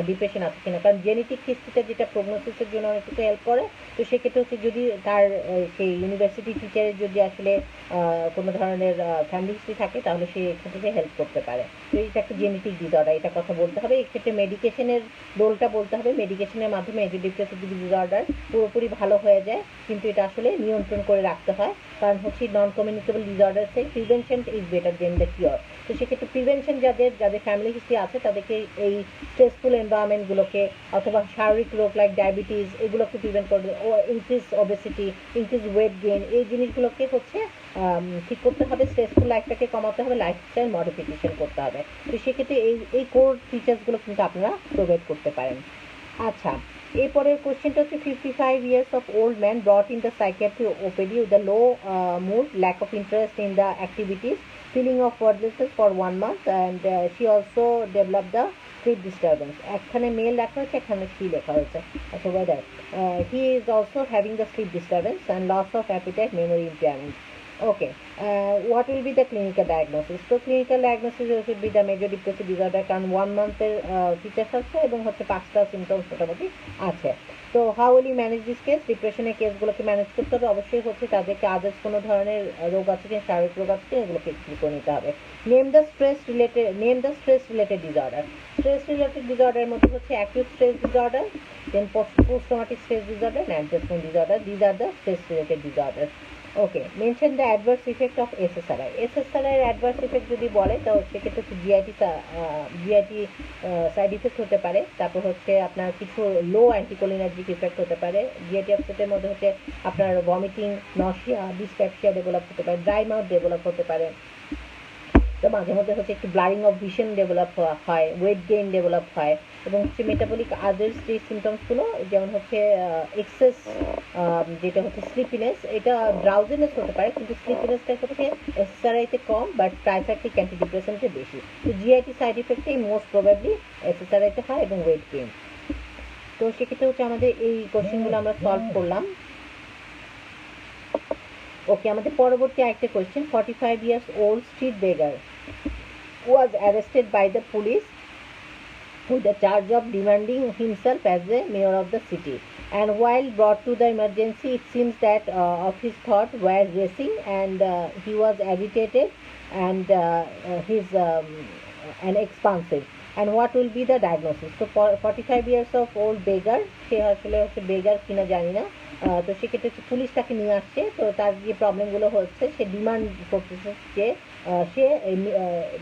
ডিপ্রেশন আছে কিনা, কারণ জেনেটিক হিস্ট্রিটা যেটা প্রগনোসিসের জন্য অনেক কিছু হেল্প করে। তো সেক্ষেত্রে হচ্ছে যদি তার সেই ইউনিভার্সিটি টিচারের যদি আসলে কোনো ধরনের ফ্যামিলি হিস্ট্রি থাকে তাহলে সে এখান থেকে হেল্প করতে পারে। তো এটা একটা জেনেটিক ডিসঅর্ডার, এটা কথা বলতে হবে। এক্ষেত্রে মেডিকেশনের রোলটা বলতে হবে, মেডিকেশনের মাধ্যমে মেজর ডিপ্রেসিভ ডিসঅর্ডার পুরোপুরি ভালো হয়ে যায়, কিন্তু এটা আসলে নিয়ন্ত্রণ করে রাখতে হয়, কারণ হচ্ছে নন কমিউনিকেবল ডিসঅর্ডার থেকে prevention is better then the cure. তো সেক্ষেত্রে প্রিভেনশন যাদের যাদের ফ্যামিলি হিস্ট্রি আছে তাদেরকে এই স্ট্রেসফুল এনভায়রনমেন্টগুলোকে অথবা শারীরিক রোগ লাইক ডায়াবেটিস এগুলোকে প্রিভেন্ট করবে, ও increase obesity, increase weight gain, এই জিনিসগুলোকে হচ্ছে ঠিক করতে হবে। স্ট্রেসফুল লাইফটাকে কমাতে হবে, লাইফস্টাইল মডিফিকেশন করতে হবে। তো সেক্ষেত্রে এই কোর ফিচার্সগুলো কিন্তু আপনারা প্রোভাইড করতে পারেন। আচ্ছা, এরপরের কোশ্চেনটা হচ্ছে 55 years of old man brought in the psychiatry OPD with a low mood, lack of interest in the activities, feeling of worthlessness for 1 month, and she also developed the sleep disturbance. একখানে mail লেখা হয়েছে, একখানে she লেখা হয়েছে। আচ্ছা, whether he is also having the sleep disturbance and loss of appetite, memory impairment. Okay, what will be the clinical diagnosis? So clinical diagnosis should be the major depressive disorder, কারণ 1 month-এর features আছে এবং হচ্ছে 5টা symptoms মোটামুটি আছে। তো how will you manage this case? ডিপ্রেশনের কেসগুলোকে ম্যানেজ করতে হবে, অবশ্যই হচ্ছে তাদেরকে আদার্স কোনো ধরনের রোগ আছে কিনা, শারীরিক রোগ আছে কিনা, এগুলোকে এক্সপ্লেন করে নিতে হবে। Name the stress related disorder. Stress related ডিসঅর্ডারের মধ্যে হচ্ছে acute stress disorder, then post traumatic stress disorder, adjustment disorder. These are the stress related disorder. Okay, mention the adverse effect of SSRI. SSRI adverse effect যদি বলে তো সেক্ষেত্রে হচ্ছে GIT side effect হতে পারে, তারপর হচ্ছে আপনার কিছু লো অ্যান্টিকোলিনার্জিক ইফেক্ট হতে পারে। জিআইটি আপসেটের মধ্যে হচ্ছে আপনার ভমিটিং, নশিয়া, ডিসপ্যাপসিয়া ডেভেলপ হতে পারে, ড্রাই মাউথ ডেভেলপ হতে পারে। তো মাঝে মধ্যে হচ্ছে একটু ব্লারিং অফ ভিশন ডেভেলপ হয়, ওয়েট গেইন ডেভেলপ হয়, এবং হচ্ছে মেটাবলিক আদার্স যে সিমটমসগুলো যেমন হচ্ছে এক্সেস যেটা হচ্ছে স্লিপিনেস, এটা ড্রাউজিনেস হতে পারে, কিন্তু স্লিপিনেসটা হচ্ছে এসএসআরআইতে কম, বাট ট্রাইসাইক্লিক অ্যান্টিডিপ্রেসেন্টে বেশি। তো জিআইটি সাইড ইফেক্টে মোস্ট প্রবাবলি এসএসআরআইতে হয় এবং ওয়েট গেইন। তো সেক্ষেত্রে হচ্ছে আমাদের এই কোশ্চেনগুলো আমরা সলভ করলাম। ওকে, আমাদের পরবর্তী আরেকটা question. 45 years old street beggar was arrested by the police with the charge of demanding himself as the mayor of the city, and while brought to the emergency it seems that of his thought were racing, and he was agitated, and and expansive. And what will be the diagnosis? So 45 years of old beggar, সে আসলে হচ্ছে বেগার কিনা জানি না। তো সেক্ষেত্রে হচ্ছে police তাকে নিয়ে আসছে, তো তার যে প্রবলেমগুলো হচ্ছে সে ডিমান্ড করতেছে যে সে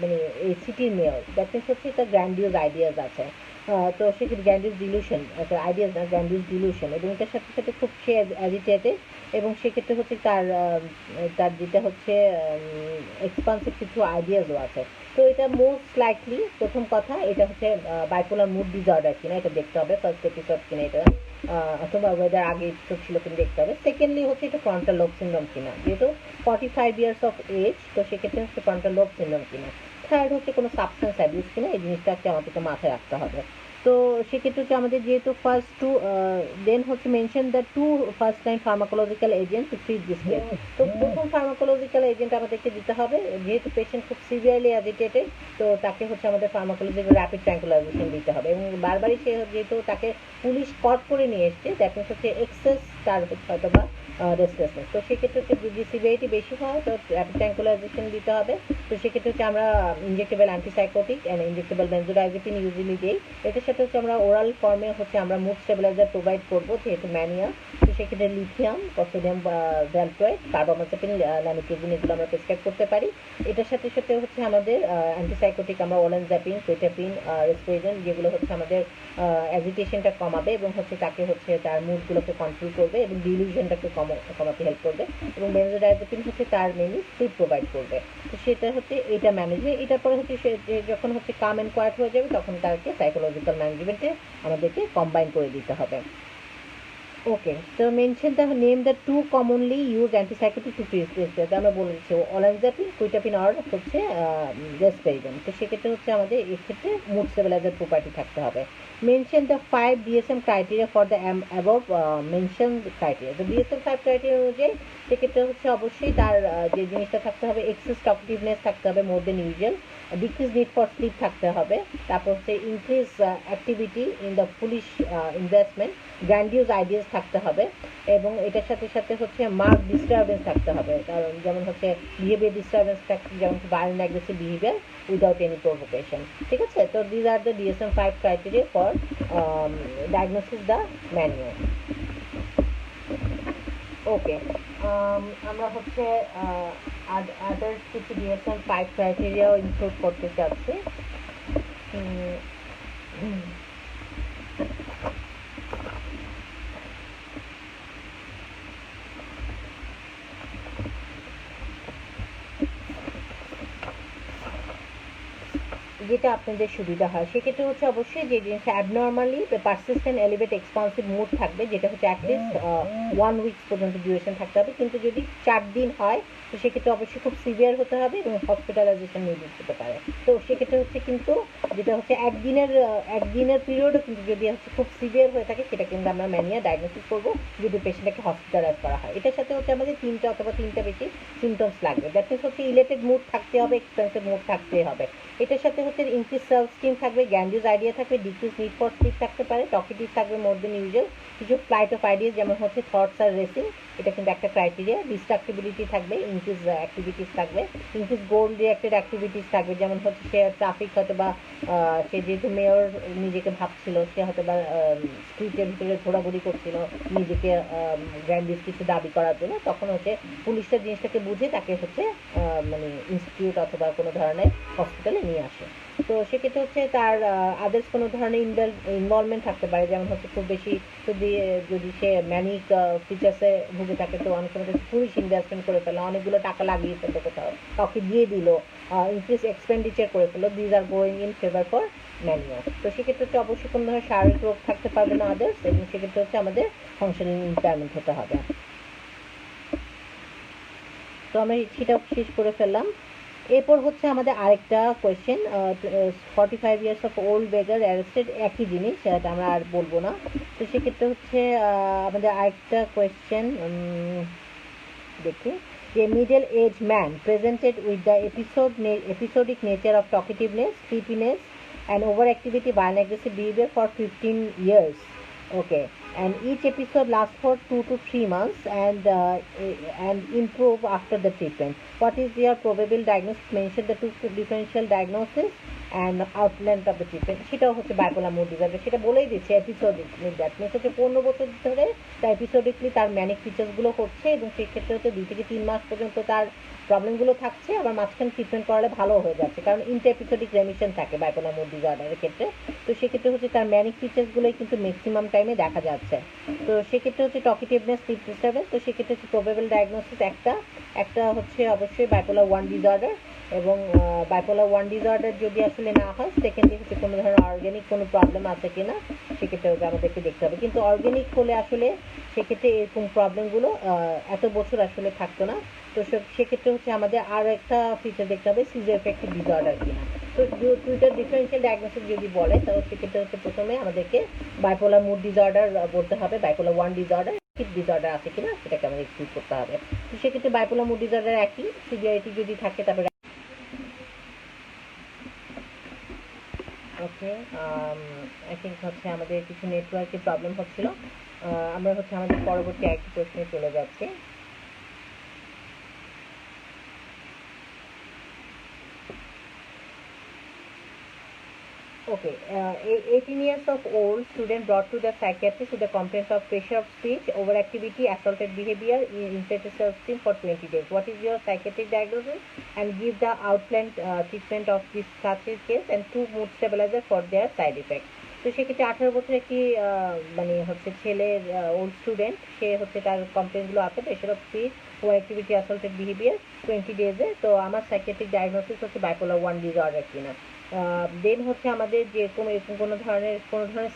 মানে এই সিটির মেয়র, দ্যাট মিনস হচ্ছে তার গ্র্যান্ডিউজ আইডিয়াস আছে। তো সেক্ষেত্রে গ্র্যান্ডিউজ ডিলুশন, আইডিয়াস না, গ্র্যান্ডিউজ ডিলুশন, এবং এটার সাথে সাথে খুব সে অ্যাজিটেটেড, এবং সেক্ষেত্রে হচ্ছে তার যেটা হচ্ছে এক্সপান্সিভ কিছু আইডিয়াসও আছে। তো এটা মোস্ট লাইকলি, প্রথম কথা এটা হচ্ছে বাইপোলার মুড ডিসঅর্ডার কিনা এটা দেখতে হবে, ফার্স্ট এপিসোড কিনা এটা, অথবা ওয়েদার আগে এপিসোড ছিল কিনা দেখতে হবে। সেকেন্ডলি হচ্ছে এটা ফ্রন্টাল লোব সিনড্রোম কিনা, যেহেতু 45 years অফ এজ, তো সেক্ষেত্রে হচ্ছে ফ্রন্টাল লোব সিনড্রোম কিনা। থার্ড হচ্ছে কোনো সাবস্টেন্স অ্যাবিউজ কিনা, এই জিনিসটা হচ্ছে আমাদেরকে মাথায় রাখতে হবে। তো সেক্ষেত্রে হচ্ছে আমাদের যেহেতু ফার্স্ট টু, দেন হচ্ছে mention the two first time pharmacological agent to treat this case. তো প্রথম ফার্মাকোলজিক্যাল এজেন্ট আমাদেরকে দিতে হবে, যেহেতু পেশেন্ট খুব সিভিয়ারলি অ্যাজিটেটেড, তো তাকে হচ্ছে আমাদের ফার্মাকোলজিক্যাল র্যাপিড ট্র্যাঙ্কুলাইজেশন দিতে হবে, এবং বারবারই সে যেহেতু তাকে পুলিশ কট করে নিয়ে এসছে, দ্যাট মিনস হচ্ছে এক্সেস তার হয়তো বা রেস্টলেসনেস। তো সেক্ষেত্রে হচ্ছে যদি সিভিয়ারিটি বেশি হয় তো র্যাপিড ট্র্যাঙ্কুলাইজেশন দিতে হবে। তো সেক্ষেত্রে হচ্ছে আমরা injectable antipsychotic and injectable benzodiazepine usually দিই। এটার সাথে হচ্ছে আমরা ওরাল ফর্মে হচ্ছে আমরা মুড স্টেবিলাইজার প্রোভাইড করবো, যেহেতু ম্যানিয়া। তো সেক্ষেত্রে লিথিয়াম, সোডিয়াম ভ্যালপ্রয়েড, কার্বামাজেপিন, ল্যামিথ্রিজিন এগুলো আমরা প্রেসক্রাইব করতে পারি। এটার সাথে সাথে হচ্ছে আমাদের অ্যান্টিসাইকোটিক আমরা ওলানজাপিন, কোয়েটাপিন, রেসপিরেশন, যেগুলো হচ্ছে আমাদের অ্যাজিটেশনটা কমাবে এবং হচ্ছে তাকে হচ্ছে তার মুডগুলোকে কন্ট্রোল করবে এবং ডিলিউশনটাকে কমাতে হেল্প করবে, এবং বেনজোডাইজেপিন হচ্ছে তার মেনলি স্লিপ প্রোভাইড করবে। তো সেটা হচ্ছে এটা ম্যানেজমেন্ট। এটার পরে হচ্ছে সে যখন হচ্ছে কাম অ্যান্ড কোয়াইট হয়ে যাবে তখন তাকে সাইকোলজিক্যাল ম্যানেজমেন্টে আমাদেরকে কম্বাইন করে দিতে হবে। ওকে, তো mention the name the two commonly use antipsychotic to treat this, আমরা বলেছি ওলানজাপিন, কুইটাপিন আর হচ্ছে রেসপেরিডন। তো সেক্ষেত্রে হচ্ছে আমাদের এক্ষেত্রে মুড স্টেবিলাইজার প্রপার্টি থাকতে হবে। Mention the 5 DSM criteria for the above mention criteria. তো DSM 5 ক্রাইটেরিয়া অনুযায়ী সেক্ষেত্রে হচ্ছে অবশ্যই তার যে জিনিসটা থাকতে হবে, এক্সেস টকটিভনেস থাকতে হবে more than usual, decrease need for sleep থাকতে হবে, তারপর হচ্ছে increase activity in the foolish investment, grandiose ideas থাকতে হবে, এবং এটার সাথে সাথে হচ্ছে মার্ক ডিস্টারবেন্স থাকতে হবে, কারণ যেমন হচ্ছে বিহেভিয়ার ডিস্টারবেন্স থাকতে, যেমন violent aggressive behaviour without any provocation. ঠিক আছে, তো these are the DSM-5 criteria for diagnosis the mania. Okay, আমরা হচ্ছে আদার্স কিছু DSM-5 ক্রাইটেরিয়াও ইনক্লুড করতে চাচ্ছি। যেটা আপনাদের সুবিধা হয়, সেক্ষেত্রে হচ্ছে অবশ্যই যে জিনিস অ্যাবনর্মালি পারসিস্টেন্ট এলিভেট এক্সপান্সিভ মুড থাকবে, যেটা হচ্ছে অ্যাটলিস্ট 1 উইকস পর্যন্ত ডিউরেশন থাকতে হবে, কিন্তু যদি 4 দিন হয় তো সেক্ষেত্রে অবশ্যই খুব সিভিয়ার হতে হবে এবং হসপিটালাইজেশন নির্দেশ হতে পারে। তো সেক্ষেত্রে হচ্ছে কিন্তু যেটা হচ্ছে একদিনের পিরিয়ডও কিন্তু যদি হচ্ছে খুব সিভিয়ার হয়ে থাকে, সেটা কিন্তু আমরা ম্যানিয়া ডায়াগনোসিস করবো যদি পেশেন্টটাকে হসপিটালাইজ করা হয়। এটার সাথে হচ্ছে আমাদের 3টা অথবা 3টা বেশি সিমটমস লাগবে। দ্যাট মিনস হচ্ছে ইলেটেড মুড থাকতে হবে, এক্সপেন্সিভ মুড থাকতে হবে। এটার সাথে হচ্ছে ইনক্রিজ সেলফ স্টিম থাকবে, গ্র্যান্ডিউজ আইডিয়া থাকবে, ডিক্রিজ নিড ফর স্লিপ থাকতে পারে, টকিটিভ থাকবে মোর দেন ইউজুয়াল, কিছু ফ্লাইট অফ আইডিয়াস যেমন হচ্ছে থটস আর রেসিং, এটা কিন্তু একটা ক্রাইটেরিয়া, ডিস্ট্রাক্টিবিলিটি থাকবে, ইনক্রিজ অ্যাক্টিভিটিস থাকবে, ইনক্রিজ গোল রিলেটেড অ্যাক্টিভিটিস থাকবে, যেমন হচ্ছে সে ট্রাফিক হয়তো বা সে যেহেতু মেয়র নিজেকে ভাবছিল, সে হয়তো বা স্ট্রিটের ভিতরে ঘোরাঘুরি করছিল নিজেকে গ্র্যান্ডিউজ কিছু দাবি করার জন্য, তখন হচ্ছে পুলিশটা জিনিসটাকে বুঝে তাকে হচ্ছে মানে ইনস্টিটিউট অথবা কোনো ধরনের হসপিটালে নিয়ে আসে। তো সেক্ষেত্রে হচ্ছে তার আদার্স কোনো ধরনের ইনভলভমেন্ট থাকতে পারে, যেমন হচ্ছে খুব বেশি যদি সে ম্যানিক ফিচার্সে ভুগে থাকে, তো অনেক সময় পুলিশ ইনভেস্টমেন্ট করে ফেলো, অনেকগুলো টাকা লাগিয়ে ফেলতো, কোথাও কাউকে দিয়ে দিল, ইনক্রিজ এক্সপেন্ডিচার করে ফেলো, these are going in favour for mania. তো সেক্ষেত্রে হচ্ছে অবশ্যই কোনো ধরনের শারীরিক রোগ থাকতে পারবে না আদার্স, এবং সেক্ষেত্রে হচ্ছে আমাদের ফাংশনাল ইম্পেয়ারমেন্ট হতে হবে। তো আমরা সেটাও শেষ করে ফেললাম। এরপর হচ্ছে আমাদের আরেকটা question, 45 years of old বেগার arrested, একই জিনিস, সেটা আমরা আর বলবো না। তো সেক্ষেত্রে হচ্ছে আমাদের আরেকটা কোয়েশ্চেন দেখি, যে middle age man presented with the episodic nature of talkativeness, sleepiness and overactivity, violent aggressive behavior for 15 years. Okay, and each episode lasts for 2 to 3 months and improve after the treatment. What is your probable diagnosis? Mention the 2 differential diagnosis and outline of the treatment. সেটাও হচ্ছে bipolar mood disorder, সেটা বলেই দিচ্ছে episodic, that means হচ্ছে 15 বছর ধরে তার এপিসোডিকলি তার ম্যানিক ফিচার্সগুলো হচ্ছে, এবং সেই ক্ষেত্রে হচ্ছে 2 থেকে 3 মাস পর্যন্ত তার প্রবলেমগুলো থাকছে, আবার মাঝখানে ট্রিটমেন্ট করালে ভালো হয়ে যাচ্ছে, কারণ ইন্টার এপিসোডিক রেমিশন থাকে বাইপোলার মুড ডিসঅর্ডারের ক্ষেত্রে। তো সেক্ষেত্রে হচ্ছে তার ম্যানিক ফিচার্সগুলোই কিন্তু ম্যাক্সিমাম টাইমে দেখা যাচ্ছে। তো সেক্ষেত্রে হচ্ছে টকিটিভনেস, স্লিপ ডিস্টারবেন্স, তো সেক্ষেত্রে হচ্ছে প্রবেবল ডায়াগনোসিস একটা হচ্ছে অবশ্যই বাইপোলার 1 ডিসঅর্ডার, এবং বাইপোলার 1 ডিসঅর্ডার যদি আসলে না হয়, সেকেন্ডলি হচ্ছে কোনো ধরনের অর্গানিক কোনো প্রবলেম আছে কিনা, সেক্ষেত্রে হচ্ছে আমাদেরকে দেখতে হবে। কিন্তু অর্গানিক হলে আসলে সেক্ষেত্রে এরকম প্রবলেমগুলো এত বছর আসলে থাকতো না। তো সেক্ষেত্রে হচ্ছে আমাদের আর একটা ফিচার দেখতে হবে, সিজার এফেক্টিভ ডিসঅর্ডার কিনা। তো 2টা ডিফারেন্সিয়াল ডায়াগনোসিস যদি বলে, তাহলে সেক্ষেত্রে হচ্ছে প্রথমে আমাদেরকে বাইপোলার মুড ডিসঅর্ডার বলতে হবে, বাইপোলার 1 ডিসঅর্ডার ডিসঅর্ডার আছে কিনা সেটাকে আমাদের এক্সক্লুড করতে হবে। তো সেক্ষেত্রে বাইপোলার মুড ডিসঅর্ডার একই, সিভিয়ারিটি যদি থাকে তারপরে ওকে। আই থিঙ্ক হচ্ছে আমাদের কিছু নেটওয়ার্কের প্রবলেম হচ্ছিল, আমরা হচ্ছে আমাদের পরবর্তী আরেকটি প্রশ্নে চলে যাচ্ছি। Okay, 18 years of old student brought to the psychiatrist with the complaint of pressure of speech, overactivity, assaulted behavior, inflated self-esteem for 20 days. What is your psychiatric diagnosis? And give the outlined treatment of this such a case and 2 mood stabilizer for their side effects. তো সেক্ষেত্রে 18 বছর একটি মানে হচ্ছে ছেলের old student, সে হচ্ছে তার কমপ্লেনগুলো আছে, pressure of speech, over activity, assaulted behaviour 20 ডেজে। তো আমার সাইকিয়াট্রিক ডায়াগনোসিস হচ্ছে বাইপোলার 1 ডিসঅর্ডার কিনা। দেন হচ্ছে আমাদের যেরকম এরকম কোনো ধরনের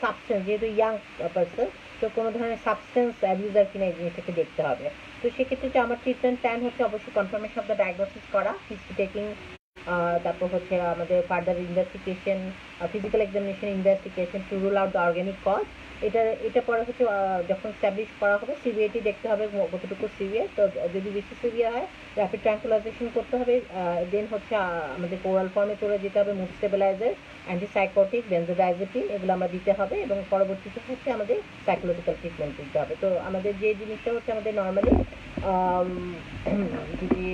সাবস্টেন্স, যেহেতু ইয়াং পার্সন, তো কোনো ধরনের সাবস্টেন্স অ্যাবিউজার কিনা এই জিনিসটাকে দেখতে হবে। তো সেক্ষেত্রে আমার ট্রিটমেন্ট প্ল্যান হচ্ছে অবশ্যই কনফার্মেশন অফ দ্য ডায়াগনোসিস করা, হিস্ট্রি টেকিং তারপর হচ্ছে আমাদের further investigation, physical examination investigation to rule out the organic cause. এটা পরে হচ্ছে যখন স্ট্যাবলিশ করা হবে সিভিএটি দেখতে হবে কতটুকু সিভিয়ার। তো যদি বেশি সিভিয়ার হয় র্যাপিড ট্রাঙ্কুলাইজেশন করতে হবে। দেন হচ্ছে আমাদের ওরাল ফর্মে চলে যেতে হবে মুড স্টেবিলাইজার, অ্যান্টিসাইকোটিক, বেনজোডাইজেপিন এগুলো আমরা দিতে হবে, এবং পরবর্তীতে হচ্ছে আমাদের সাইকোলজিক্যাল ট্রিটমেন্ট দিতে হবে। তো আমাদের যে জিনিসটা হচ্ছে আমাদের নর্মালি যদি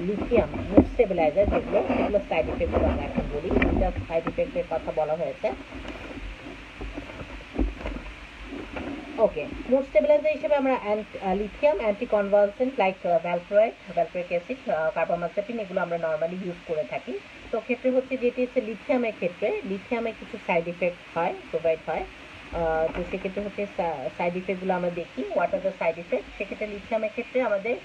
লিথিয়াম মুড স্টেবিলাইজার সেগুলো সাইড ইফেক্টগুলো আমরা এখন বলি। দুইটা সাইড ইফেক্টের কথা বলা হয়েছে। ওকে, মুড স্টেবিলাইজার হিসেবে আমরা lithium, anticonvulsant like valproic acid, carbamazepine এগুলো আমরা নর্মালি ইউজ করে থাকি। তো ক্ষেত্রে হচ্ছে যেটি হচ্ছে লিথিয়ামের ক্ষেত্রে লিথিয়ামে কিছু সাইড ইফেক্ট প্রোভাইড হয়। তো সেক্ষেত্রে হচ্ছে সাইড ইফেক্টগুলো আমরা দেখি। What are the side effect? সেক্ষেত্রে লিথিয়ামের ক্ষেত্রে আমাদের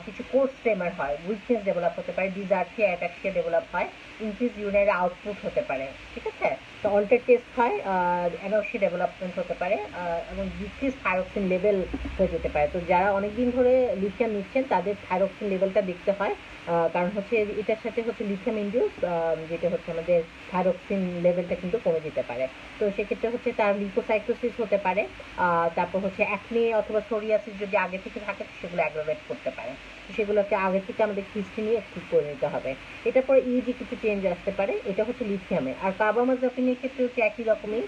কিছু কোর্স ট্রেমার হয়, উইকনেস ডেভেলপ হতে পারে, ডিজার্থিয়া, অ্যাটাক্সিয়া ডেভেলপ হয়, ইনক্রিজ ইউরিনারি আউটপুট হতে পারে, ঠিক আছে। তো অল্টার টেস্ট হয়, অ্যানোক্সিয়া ডেভেলপমেন্ট হতে পারে, এবং ডিক্রিজ থাইরক্সিন লেভেল হয়ে যেতে পারে। তো যারা অনেকদিন ধরে লিথিয়াম নিচ্ছেন তাদের থাইরক্সিন লেভেলটা দেখতে হয়, কারণ হচ্ছে এটার সাথে হচ্ছে লিথিয়াম ইনডিউস, যেটা হচ্ছে আমাদের থাইরক্সিন লেভেলটা কিন্তু কমে যেতে পারে। তো সেক্ষেত্রে হচ্ছে তার লিউকোসাইটোসিস হতে পারে, তারপর হচ্ছে অ্যাকনে অথবা সোরিয়াসিস যদি আগে থেকে থাকে সেগুলো অ্যাগ্রাভেট করতে পারে। সেগুলোকে আগে থেকে আমাদের হিস্ট্রি নিয়ে ঠিক করে নিতে হবে। এটার পরে ইজি কিছু চেঞ্জ আসতে পারে, এটা হচ্ছে লিথিয়ামে। আর কার্বামাজেপিনের ক্ষেত্রে হচ্ছে একই রকমই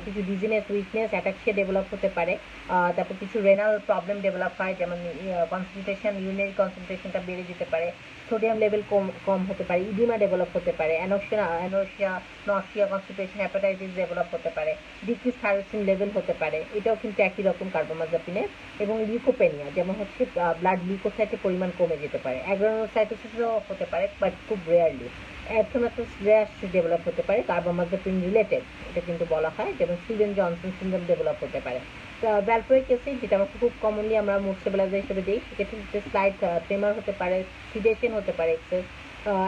কিছু ডিজিনেস, উইকনেস, অ্যাটাক্সিয়া ডেভেলপ হতে পারে, তারপর কিছু রেনাল প্রবলেম ডেভেলপ হয়, যেমন কনসেন্ট্রেশন, ইউরিনারি কনসেন্ট্রেশনটা বেড়ে যেতে পারে, সোডিয়াম লেভেল কম হতে পারে, ইডিমা ডেভেলপ হতে পারে, অ্যানোসিয়া, নসিয়া, কনস্টিপেশন, হ্যাপাটাইটিস ডেভেলপ হতে পারে, ডিক্রিজ থাইরক্সিন লেভেল হতে পারে। এটাও কিন্তু একই রকম কার্বামাজেপিনের। এবং লিউকোপেনিয়া, যেমন হচ্ছে ব্লাড লিউকোসাইটের পরিমাণ কমে যেতে পারে, অ্যাগ্রানোসাইটোসিসও হতে পারে বাট খুব রেয়ারলি। অ্যাথেমাটোস র্যাশ ডেভেলপ হতে পারে কার্বামাজেপিন রিলেটেড, এটা কিন্তু বলা হয়, যেমন স্টিভেন জনসন সিনড্রোম ডেভেলপ হতে পারে। ভ্যালপ্রয়েক অ্যাসিড, যেটা আমরা খুব কমনলি আমরা মুড স্টেবিলাইজার হিসেবে দিই, সেক্ষেত্রে স্লাইড ট্রেমার হতে পারে, সিডেশন হতে পারে, এক্সেস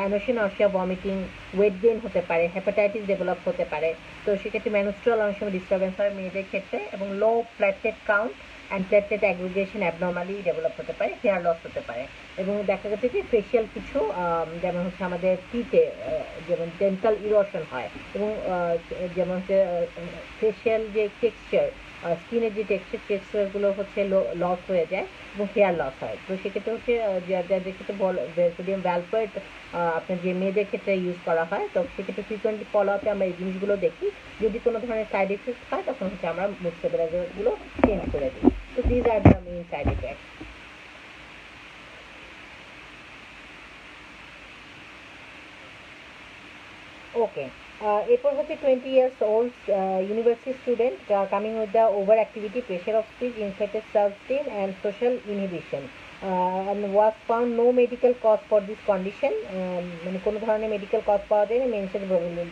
অ্যানোসিয়া, নসিয়া, ভমিটিং, ওয়েট গেইন হতে পারে, হেপাটাইটিস ডেভেলপ হতে পারে। তো সেক্ষেত্রে মেনস্ট্রুয়াল অনেক সময় ডিস্টারবেন্স হয় মেয়েদের ক্ষেত্রে, এবং low platelet count and platelet aggregation abnormally develop হতে পারে, হেয়ার লস হতে পারে। এবং দেখা গেছে যে ফেশিয়াল কিছু যেমন হচ্ছে আমাদের টিতে যেমন ডেন্টাল ইরোশন হয়, এবং যেমন হচ্ছে ফেশিয়াল যে টেক্সচার, স্কিনের যে টেক্সচারগুলো হচ্ছে লস হয়ে যায় এবং হেয়ার লস হয়। তো সেক্ষেত্রে হচ্ছে যাদের ক্ষেত্রে সোডিয়াম ভ্যালপ্রয়েট আপনার যে মেয়েদের ক্ষেত্রে ইউজ করা হয়, তো সেক্ষেত্রে ফ্রিকোয়েন্টলি ফলো আপে আমরা এই জিনিসগুলো দেখি। যদি কোনো ধরনের সাইড ইফেক্ট হয় তখন হচ্ছে আমরা মুড স্টেবিলাইজারগুলো চেঞ্জ করে দিই। তো these are the main side effect. Okay, এরপর হচ্ছে 20 years old university student coming with the overactivity, pressure of speech, infected self-esteem and social inhibition, and was found no medical cause for this condition, মানে কোনো ধরনের medical cause পাওয়া যায়নি, mention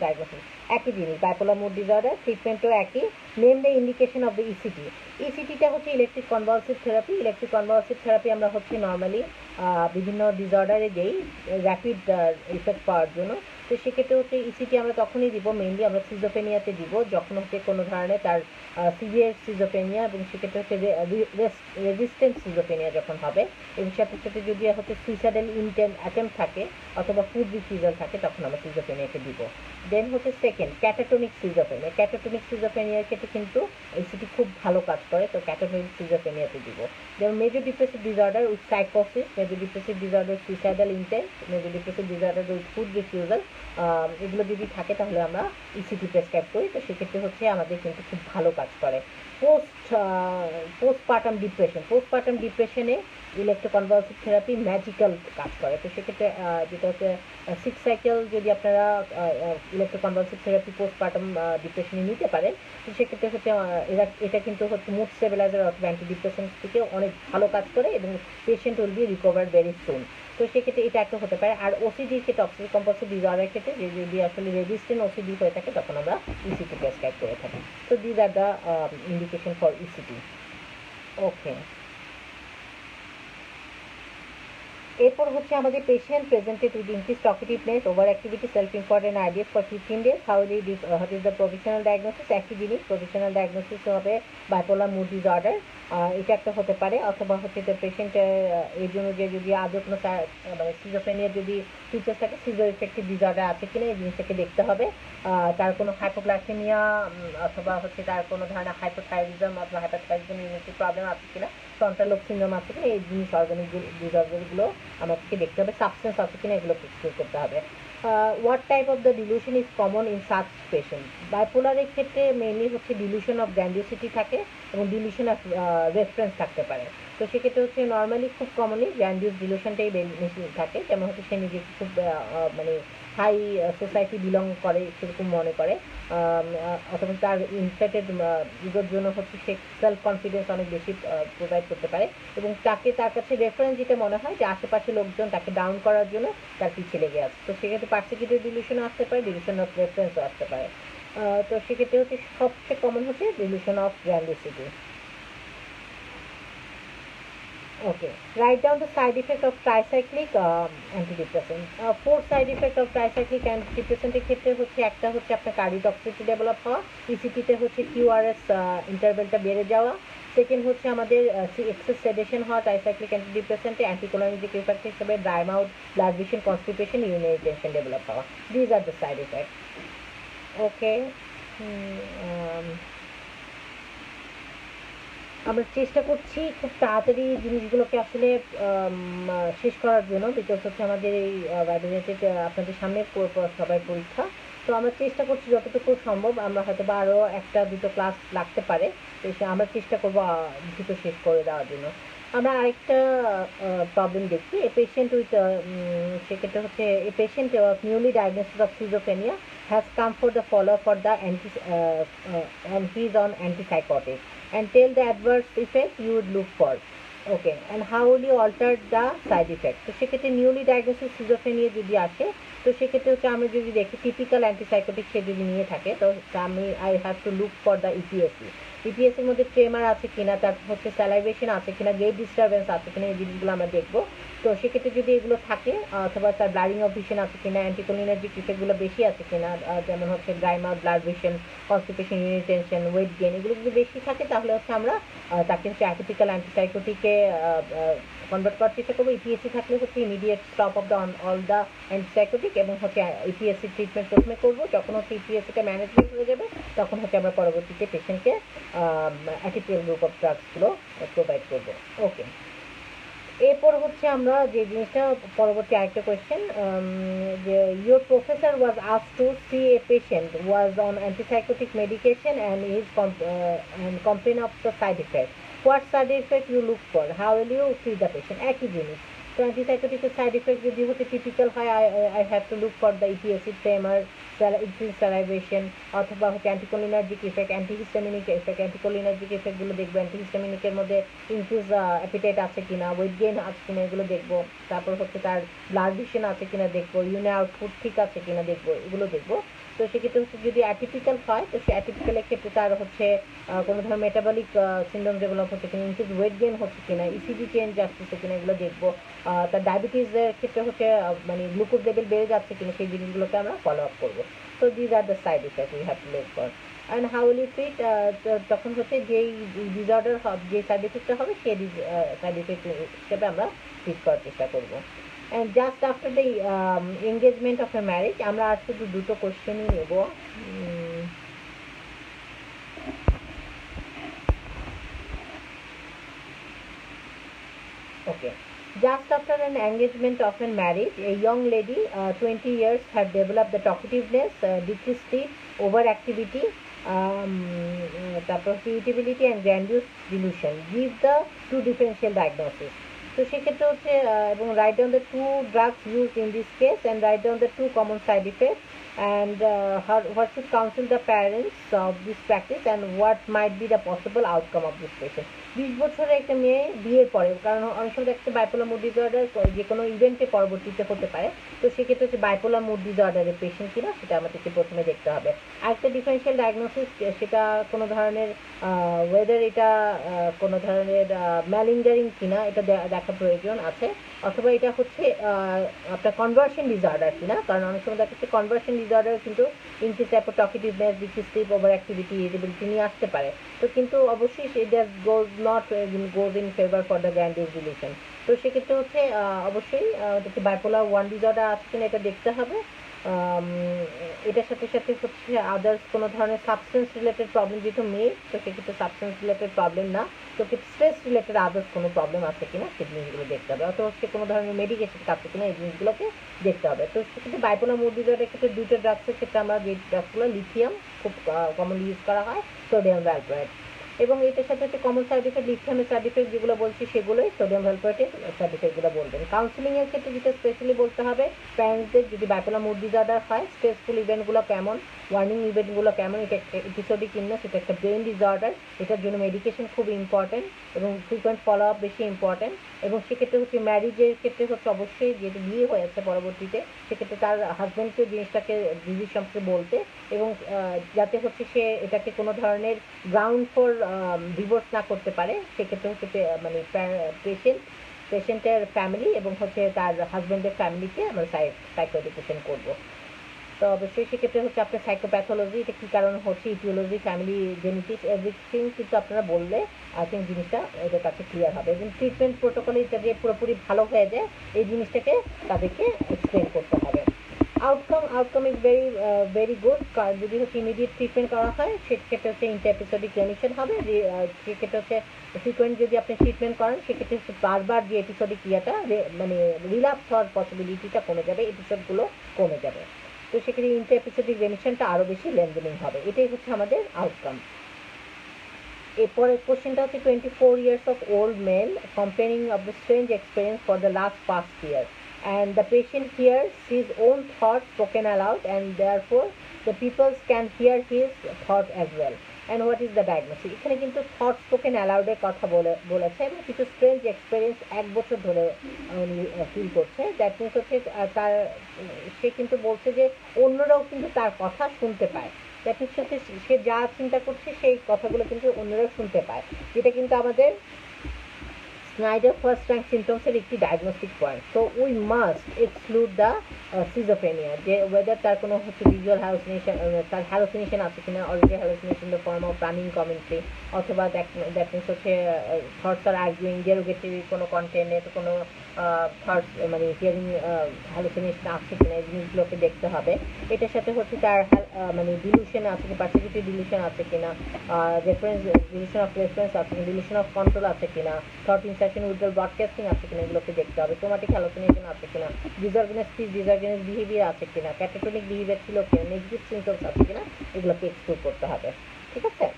diagnosis একই জিনিস, bipolar mood disorder, ট্রিটমেন্টও একই। Name the indication of the ECT. ইসিটিটা হচ্ছে electric convulsive therapy. Electric convulsive therapy আমরা হচ্ছে নর্মালি বিভিন্ন ডিসঅর্ডারে দেই র্যাপিড ইফেক্ট পাওয়ার জন্য। তো সেক্ষেত্রে হচ্ছে ইসিটি আমরা তখনই দিব, মেইনলি আমরা সিজোফেনিয়াতে দিব যখন হচ্ছে কোনো ধরনের তার সিভিয়ার সিজোফেনিয়া, এবং সেক্ষেত্রে হচ্ছে রেজিস্ট্যান্ট সিজোফেনিয়া যখন হবে, এবং সাথে সাথে যদি হচ্ছে সুইসাইডাল অ্যাটেম্প থাকে অথবা ফুড রিফিউজাল থাকে তখন আমরা সিজোফেনিয়াকে দিব। দেন হচ্ছে সেকেন্ড ক্যাটাটোনিক সিজোফেনিয়া। ক্যাটাটোনিক সিজোফেনিয়ার ক্ষেত্রে কিন্তু ইসিটি খুব ভালো কাজ করে, তো ক্যাটাটোনিক সিজোফেনিয়াতে দিব। যেমন মেজর ডিপ্রেসিভ ডিসঅর্ডার উইথ সাইকোসিস, major depressive disorder suicidal intent, major depressive disorder with food refusal, এগুলো যদি থাকে তাহলে আমরা ইসিটি প্রেসক্রাইব করি। তো সেক্ষেত্রে হচ্ছে আমাদের কিন্তু খুব ভালো কাজ করে। পোস্টপার্টাম ডিপ্রেশনে ইলেকট্রোকনভালসিভ থেরাপি ম্যাজিক্যাল কাজ করে। তো সেক্ষেত্রে যেটা হচ্ছে 6 সাইকেল যদি আপনারা ইলেকট্রোকনভালসিভ থেরাপি পোস্টপার্টাম ডিপ্রেশনে নিতে পারেন, তো সেক্ষেত্রে হচ্ছে এটা কিন্তু হচ্ছে মুড স্টেবিলাইজার অথবা অ্যান্টি ডিপ্রেশন থেকে অনেক ভালো কাজ করে, এবং patient will be recovered very soon. তো সেক্ষেত্রে এটা একটা হতে পারে। আর ওসিডির ক্ষেত্রে, অবসেসিভ কম্পালসিভ ডিসঅর্ডারের ক্ষেত্রে যদি আসলে রেজিস্ট্যান্ট ওসিডি হয়ে থাকে তখন আমরা ইসিটি প্রেসক্রাইব করে থাকি। তো these are the indication for ECT. Okay, এরপর হচ্ছে আমাদের patient presented with increase talkativeness, over activity, self important ideas for 15 days, what is the provisional diagnosis. একই জিনিস, প্রফেশনাল ডায়াগনোসিস হবে বাইপোলার মুড ডিসঅর্ডার, এটা একটা হতে পারে, অথবা হচ্ছে যে পেশেন্টের এর জন্য যে যদি আদৌ কোনো মানে সিজোফ্রেনিয়ার যদি ফিচার্স থাকে, সিজো ইফেক্টিভ ডিসঅর্ডার আছে কিনা এই জিনিসটাকে দেখতে হবে। তার কোনো হাইপোগ্লাইসেমিয়া অথবা হচ্ছে তার কোনো ধরনের হাইপোথাইরিজম অথবা হাইপারথাইরিজম ইউনিটি প্রবলেম আছে কিনা, ফ্রন্টাল লোব সিনড্রোম আছে কিনা, এই জিনিস অর্গানিক ডিসঅর্ডারগুলো আমাদেরকে দেখতে হবে। সাবস্টেন্স আছে কিনা এগুলো এক্সপ্লোর করতে হবে। What type of the delusion is common in such patient. বাইপোলারের ক্ষেত্রে মেইনলি হচ্ছে ডিলিউশন অফ গ্র্যান্ডিওসিটি থাকে এবং ডিলিউশন অফ রেফারেন্স থাকতে পারে। তো সেক্ষেত্রে হচ্ছে নর্মালি খুব কমনলি গ্র্যান্ডিওস ডিলিউশনটাই বেশি থাকে, যেমন হচ্ছে সে নিজেকে খুব মানে হাই সোসাইটি বিলং করে সেরকম মনে করে, অথবা তার ইনফ্যাক্টেড ইগোর জন্য হচ্ছে সে সেলফ কনফিডেন্স অনেক বেশি প্রোভাইড করতে পারে, এবং তার কাছে রেফারেন্স যেটা মনে হয় যে আশেপাশে লোকজন তাকে ডাউন করার জন্য তার পিছিয়ে লেগে আছে। তো সেক্ষেত্রে পার্সিকিউটিভ ডিলিউশন আসতে পারে, ডিলিউশন অফ রেফারেন্সও আসতে পারে। তো সেক্ষেত্রে হচ্ছে সবচেয়ে কমন হচ্ছে delusion of grandiosity. Okay, write down the side effect of tricyclic antidepressant. 4 side effect of tricyclic antidepressant এর ক্ষেত্রে হচ্ছে একটা হচ্ছে আপনার কার্ডিওটক্সিসিটি ডেভেলপ হওয়া, ইসিটিতে হচ্ছে কিউআরএস ইন্টারভেলটা বেড়ে যাওয়া, সেকেন্ড হচ্ছে আমাদের এক্সেস সেডেশন হওয়া ট্রাইসাইক্লিক অ্যান্টিডিপ্রেসেন্টে, অ্যান্টিকোলাইনেটিক ইফেক্ট হিসেবে dry mouth, blurred vision, constipation, urinary retention develop হওয়া। These are the side effect. Okay, আমরা চেষ্টা করছি খুব তাড়াতাড়ি জিনিসগুলোকে আসলে শেষ করার জন্য, বিকজ হচ্ছে আমাদের এই রিলেটেড আপনাদের সামনে সবাই পরীক্ষা। তো আমরা চেষ্টা করছি যতটুকু সম্ভব, আমরা হয়তো বা আরও একটা দুটো ক্লাস লাগতে পারে, তো আমরা চেষ্টা করবো দ্রুত শেষ করে দেওয়ার জন্য। আমরা আরেকটা প্রবলেম দেখি, এ পেশেন্ট উইথ, সেক্ষেত্রে হচ্ছে a patient newly diagnosis of schizophrenia has come for the follow-up for the and he is on antipsychotic, and tell the adverse effect you would look for. Okay, and how will you alter the side effect? তো সেক্ষেত্রে newly diagnosis schizophrenia যদি আসে, তো সেক্ষেত্রে হচ্ছে আমরা যদি দেখি টিপিক্যাল অ্যান্টিসাইকোটিক সে যদি নিয়ে থাকে, তো আমি I have to look for the EPSC. ইপিএসসির মধ্যে ট্রেমার আছে কিনা, তারপর হচ্ছে স্যালাইভেশন আছে কিনা, গেট ডিস্টারবেন্স আছে কিনা, এই জিনিসগুলো আমরা দেখবো। তো সেক্ষেত্রে যদি এগুলো থাকে, অথবা তার ব্লাডিং অফ ভিশন আছে কিনা, অ্যান্টিকোলিনার্জিক ইফেক্টগুলো বেশি আছে কিনা, যেমন হচ্ছে dry mouth, blurred vision, constipation, urinary tension, weight gain, এগুলো যদি বেশি থাকে তাহলে হচ্ছে আমরা তাকে হচ্ছে অ্যাটিপিক্যাল অ্যান্টিসাইকোটিকে কনভার্ট করার চেষ্টা করবো। ইপিএসসি থাকলে হচ্ছে immediate stop of the all the antipsychotic, এবং হচ্ছে ইপিএসসি ট্রিটমেন্ট প্রথমে করবো। যখন হচ্ছে ইপিএসসিটা ম্যানেজমেন্ট হয়ে যাবে তখন হচ্ছে আমরা পরবর্তীতে পেশেন্টকে অ্যাটিপিক্যাল গ্রুপ অফ ড্রাগসগুলো প্রোভাইড করবো। ওকে, এরপর হচ্ছে আমরা যে জিনিসটা পরবর্তী আরেকটা কোয়েশ্চেন, যে your professor was asked to see a patient was on antipsychotic medication and is complain of the side effect, what side effect you look for, how will you treat the patient. একই জিনিস। তো অ্যান্টিসাইকোটিকের side effect যদি হচ্ছে typical হয়, I have to look for the EPSC, tremor, increase salivation, অথবা হচ্ছে anticholinergic effect, antihistaminic effect. Anticholinergic ইফেক্টগুলো দেখবো, অ্যান্টিহিস্টামিনিকের মধ্যে ইনক্রিজ অ্যাপিটাইট আছে কিনা, ওয়েট গেইন আছে কিনা, এগুলো দেখবো। তারপর হচ্ছে তার ব্লাড ভিশন আছে কিনা দেখবো, ইউরিনারি আউটপুট ঠিক আছে কিনা দেখবো, এগুলো দেখবো। তো সেক্ষেত্রে হচ্ছে যদি অ্যাটিপিক্যাল হয়, তো সে অ্যাটিপিক্যালের ক্ষেত্রে তার হচ্ছে কোনো ধরনের মেটাবলিক সিনড্রোম ডেভেলপ হচ্ছে কিনা, ইনক্রিজ ওয়েট গেইন হচ্ছে কিনা, ইসিজি চেঞ্জ আসতেছে কিনা, এগুলো দেখবো। তার ডায়াবেটিসের ক্ষেত্রে হচ্ছে মানে গ্লুকোজ লেভেল বেড়ে যাচ্ছে কিনা, সেই জিনিসগুলোকে আমরা ফলো আপ করবো। So these are the side effects we have to look for. And how will you treat? তখন হচ্ছে যেই ডিসঅর্ডার হবে, যে সাইড ইফেক্টটা হবে, সেই সাইড ইফেক্ট হিসেবে আমরা ট্রিট করার চেষ্টা করবো। And just after the engagement of a marriage, আমরা আর শুধু দুটো কোশ্চেনই নেব। ওকে, just after an engagement of a marriage, a young lady, 20 years, had developed the talkativeness, decreased sleep, overactivity, irritability, and grandiose delusion. Give the two differential diagnosis. তো সেক্ষেত্রে হচ্ছে এবং write down the two drugs used in this case, and write down the two common side effects, and what should counsel the parents of this practice, and what might be the possible outcome of this patient. 20 বছরের একটা মেয়ে বিয়ের পরে, কারণ অনেক সময় একটা bipolar mood disorder যে কোনো ইভেন্টে পরবর্তীতে হতে পারে, তো সেক্ষেত্রে হচ্ছে বাইপোলার মুড ডিসঅর্ডারের পেশেন্ট কিনা সেটা আমাদেরকে প্রথমে দেখতে হবে। আরেকটা ডিফারেন্সিয়াল ডায়াগনোসিস, সেটা কোনো ধরনের ওয়েদার এটা কোনো ধরনের ম্যালিঞ্জারিং কিনা এটা দেখা প্রয়োজন আছে। অথবা এটা হচ্ছে আপনার কনভার্সন ডিসঅর্ডার কিনা, কারণ অনেক সময় দেখা যাচ্ছে কনভার্সন ডিসঅর্ডার কিন্তু increase type of talkativeness, decrease sleep over activity, irritability নিয়ে আসতে পারে। তো কিন্তু অবশ্যই এটা goes in favour for the grand delusion. তো সেক্ষেত্রে হচ্ছে অবশ্যই হচ্ছে বাইপোলার 1 ডিসঅর্ডার আছে কিনা এটা দেখতে হবে। এটার সাথে সাথে হচ্ছে আদার্স কোনো ধরনের সাবস্টেন্স রিলেটেড প্রবলেম, যেহেতু মেয়ে তো সেক্ষেত্রে সাবস্টেন্স রিলেটেড প্রবলেম না, তো স্ট্রেস রিলেটেড আদার্স কোনো প্রবলেম আছে কিনা সেই জিনিসগুলো দেখতে হবে, অথবা হচ্ছে কোনো ধরনের মেডিকেশন আছে কিনা এই জিনিসগুলোকে দেখতে হবে। তো সেক্ষেত্রে বাইপোলার মুড ডিসঅর্ডারের ক্ষেত্রে দুইটা ড্রাগসের ক্ষেত্রে আমরা যে ড্রাগসগুলো, লিথিয়াম খুব কমনলি ইউজ করা হয়, সোডিয়াম ভ্যালপ্রাইড, এবং এটার সাথে হচ্ছে কমন সাইড ইফেক্ট, লিথিয়ামের সাইড ইফেক্ট যেগুলো বলছি সেগুলোই সোডিয়াম ভ্যালপ্রাইটের সাইড ইফেক্টগুলো বলবেন। কাউন্সিলিংয়ের ক্ষেত্রে যেটা স্পেশালি বলতে হবে, প্যারেন্টসদের যদি বাইপোলার মুড ডিসঅর্ডার হয়, স্ট্রেসফুল ইভেন্টগুলো কেমন, ওয়ার্নিং ইভেন্টগুলো কেমন, এটা একটা এপিসোডিক ইলনেস, এটা একটা ব্রেন ডিসঅর্ডার, এটার জন্য মেডিকেশন খুব ইম্পর্টেন্ট এবং ফ্রিকোয়েন্ট ফলো আপ বেশি ইম্পর্টেন্ট। এবং সেক্ষেত্রে হচ্ছে ম্যারিজের ক্ষেত্রে হচ্ছে অবশ্যই যেহেতু বিয়ে হয়েছে পরবর্তীতে, সেক্ষেত্রে তার হাজব্যান্ডকে জিনিসটাকে ডিজিজ সম্পর্কে বলতে, এবং যাতে হচ্ছে সে এটাকে কোনো ধরনের গ্রাউন্ড ফর ডিভোর্স না করতে পারে, সেক্ষেত্রে হচ্ছে মানে পেশেন্টের ফ্যামিলি এবং হচ্ছে তার হাজব্যান্ডের ফ্যামিলিকে আমরা সাইকো এডুকেশন করবো। তো অবশ্যই সেক্ষেত্রে হচ্ছে আপনার সাইকোপ্যাথোলজি, এটা কী কারণে হচ্ছে, ইটিওলজি, ফ্যামিলি জেনেটিক্স, এভরিথিং কিন্তু আপনারা বললে আই থিঙ্ক জিনিসটা এদের কাছে ক্লিয়ার হবে, এবং ট্রিটমেন্ট প্রোটোকলে এটা যে পুরোপুরি ভালো হয়ে যায় এই জিনিসটাকে তাদেরকে এক্সপ্লেন করতে হবে। আউটকাম ইজ ভেরি গুড, যদি হচ্ছে ইমিডিয়েট ট্রিটমেন্ট করা হয় সেক্ষেত্রে হচ্ছে ইন্টারএপিসোডিক রেমিশন হবে, সেক্ষেত্রে হচ্ছে ফ্রিকোয়েন্ট যদি আপনি ট্রিটমেন্ট করেন সেক্ষেত্রে হচ্ছে বারবার যে এপিসোডিক ইয়েটা মানে রিল্যাপস হওয়ার পসিবিলিটিটা কমে যাবে, এপিসোডগুলো কমে যাবে। তো সেক্ষেত্রে ইন্টারএপিসোডিক রেমিশনটা আরও বেশি লেন্থেনিং হবে, এটাই হচ্ছে আমাদের আউটকাম। এরপরের কোশ্চেনটা হচ্ছে 24 years of old male complaining of the strange experience for the last past year, and the patient hears his own thoughts spoken aloud, and therefore the people can hear his thought as well. And what is the diagnosis? এখানে কিন্তু thought spoken অ্যালাউডের কথা বলেছে, এবং কিছু strange experience 1 বছর ধরে উনি feel করছে। দ্যাট মিনস হচ্ছে তার সে কিন্তু বলছে যে অন্যরাও কিন্তু তার কথা শুনতে পায়, দ্যাট মিনস হচ্ছে সে যা চিন্তা করছে সেই কথাগুলো কিন্তু অন্যরাও শুনতে পায়, যেটা কিন্তু আমাদের স্নাইডার ফার্স্ট র্যাঙ্ক সিমটমসের একটি diagnostic point. So we must exclude the schizophrenia, যে ওয়েদার তার কোনো হচ্ছে ভিজুয়াল হ্যালুসিনেশন, তার হ্যালুসিনেশন আছে কিনা, already hallucination the form of running commentary, অথবা দ্যাট মিনস হচ্ছে থটস আর আর্গুইং, ডেরোগেটরি কোনো কন্টেন্টের কোনো থটস মানে হিয়ারিং হ্যালুসিনেশন আছে কিনা এই জিনিসগুলোকে দেখতে হবে। এটার সাথে হচ্ছে তার মানে ডিলিউশন আছে কি, পার্সিকিউটিভ ডিলিউশন আছে কিনা, রেফারেন্স ডিলিউশন অফ রেফারেন্স আছে কিনা, ডিলিউশন অফ কন্ট্রোল আছে কিনা, থট ইনসার্শন উইথড্রল ব্রডকাস্টিং আছে কিনা, এগুলোকে দেখতে হবে। সোমাটিক হ্যালুসিনেশন আছে কিনা, ডিসঅর্গানাইজ স্পিচ ডিসঅর্গানাইজ বিহেভিয়ার আছে কিনা, ক্যাটাটোনিক বিহেভিয়ার ছিল কিনা, নেগেটিভ সিমটমস আছে কিনা, এগুলোকে এক্সক্লুড করতে হবে। ঠিক আছে।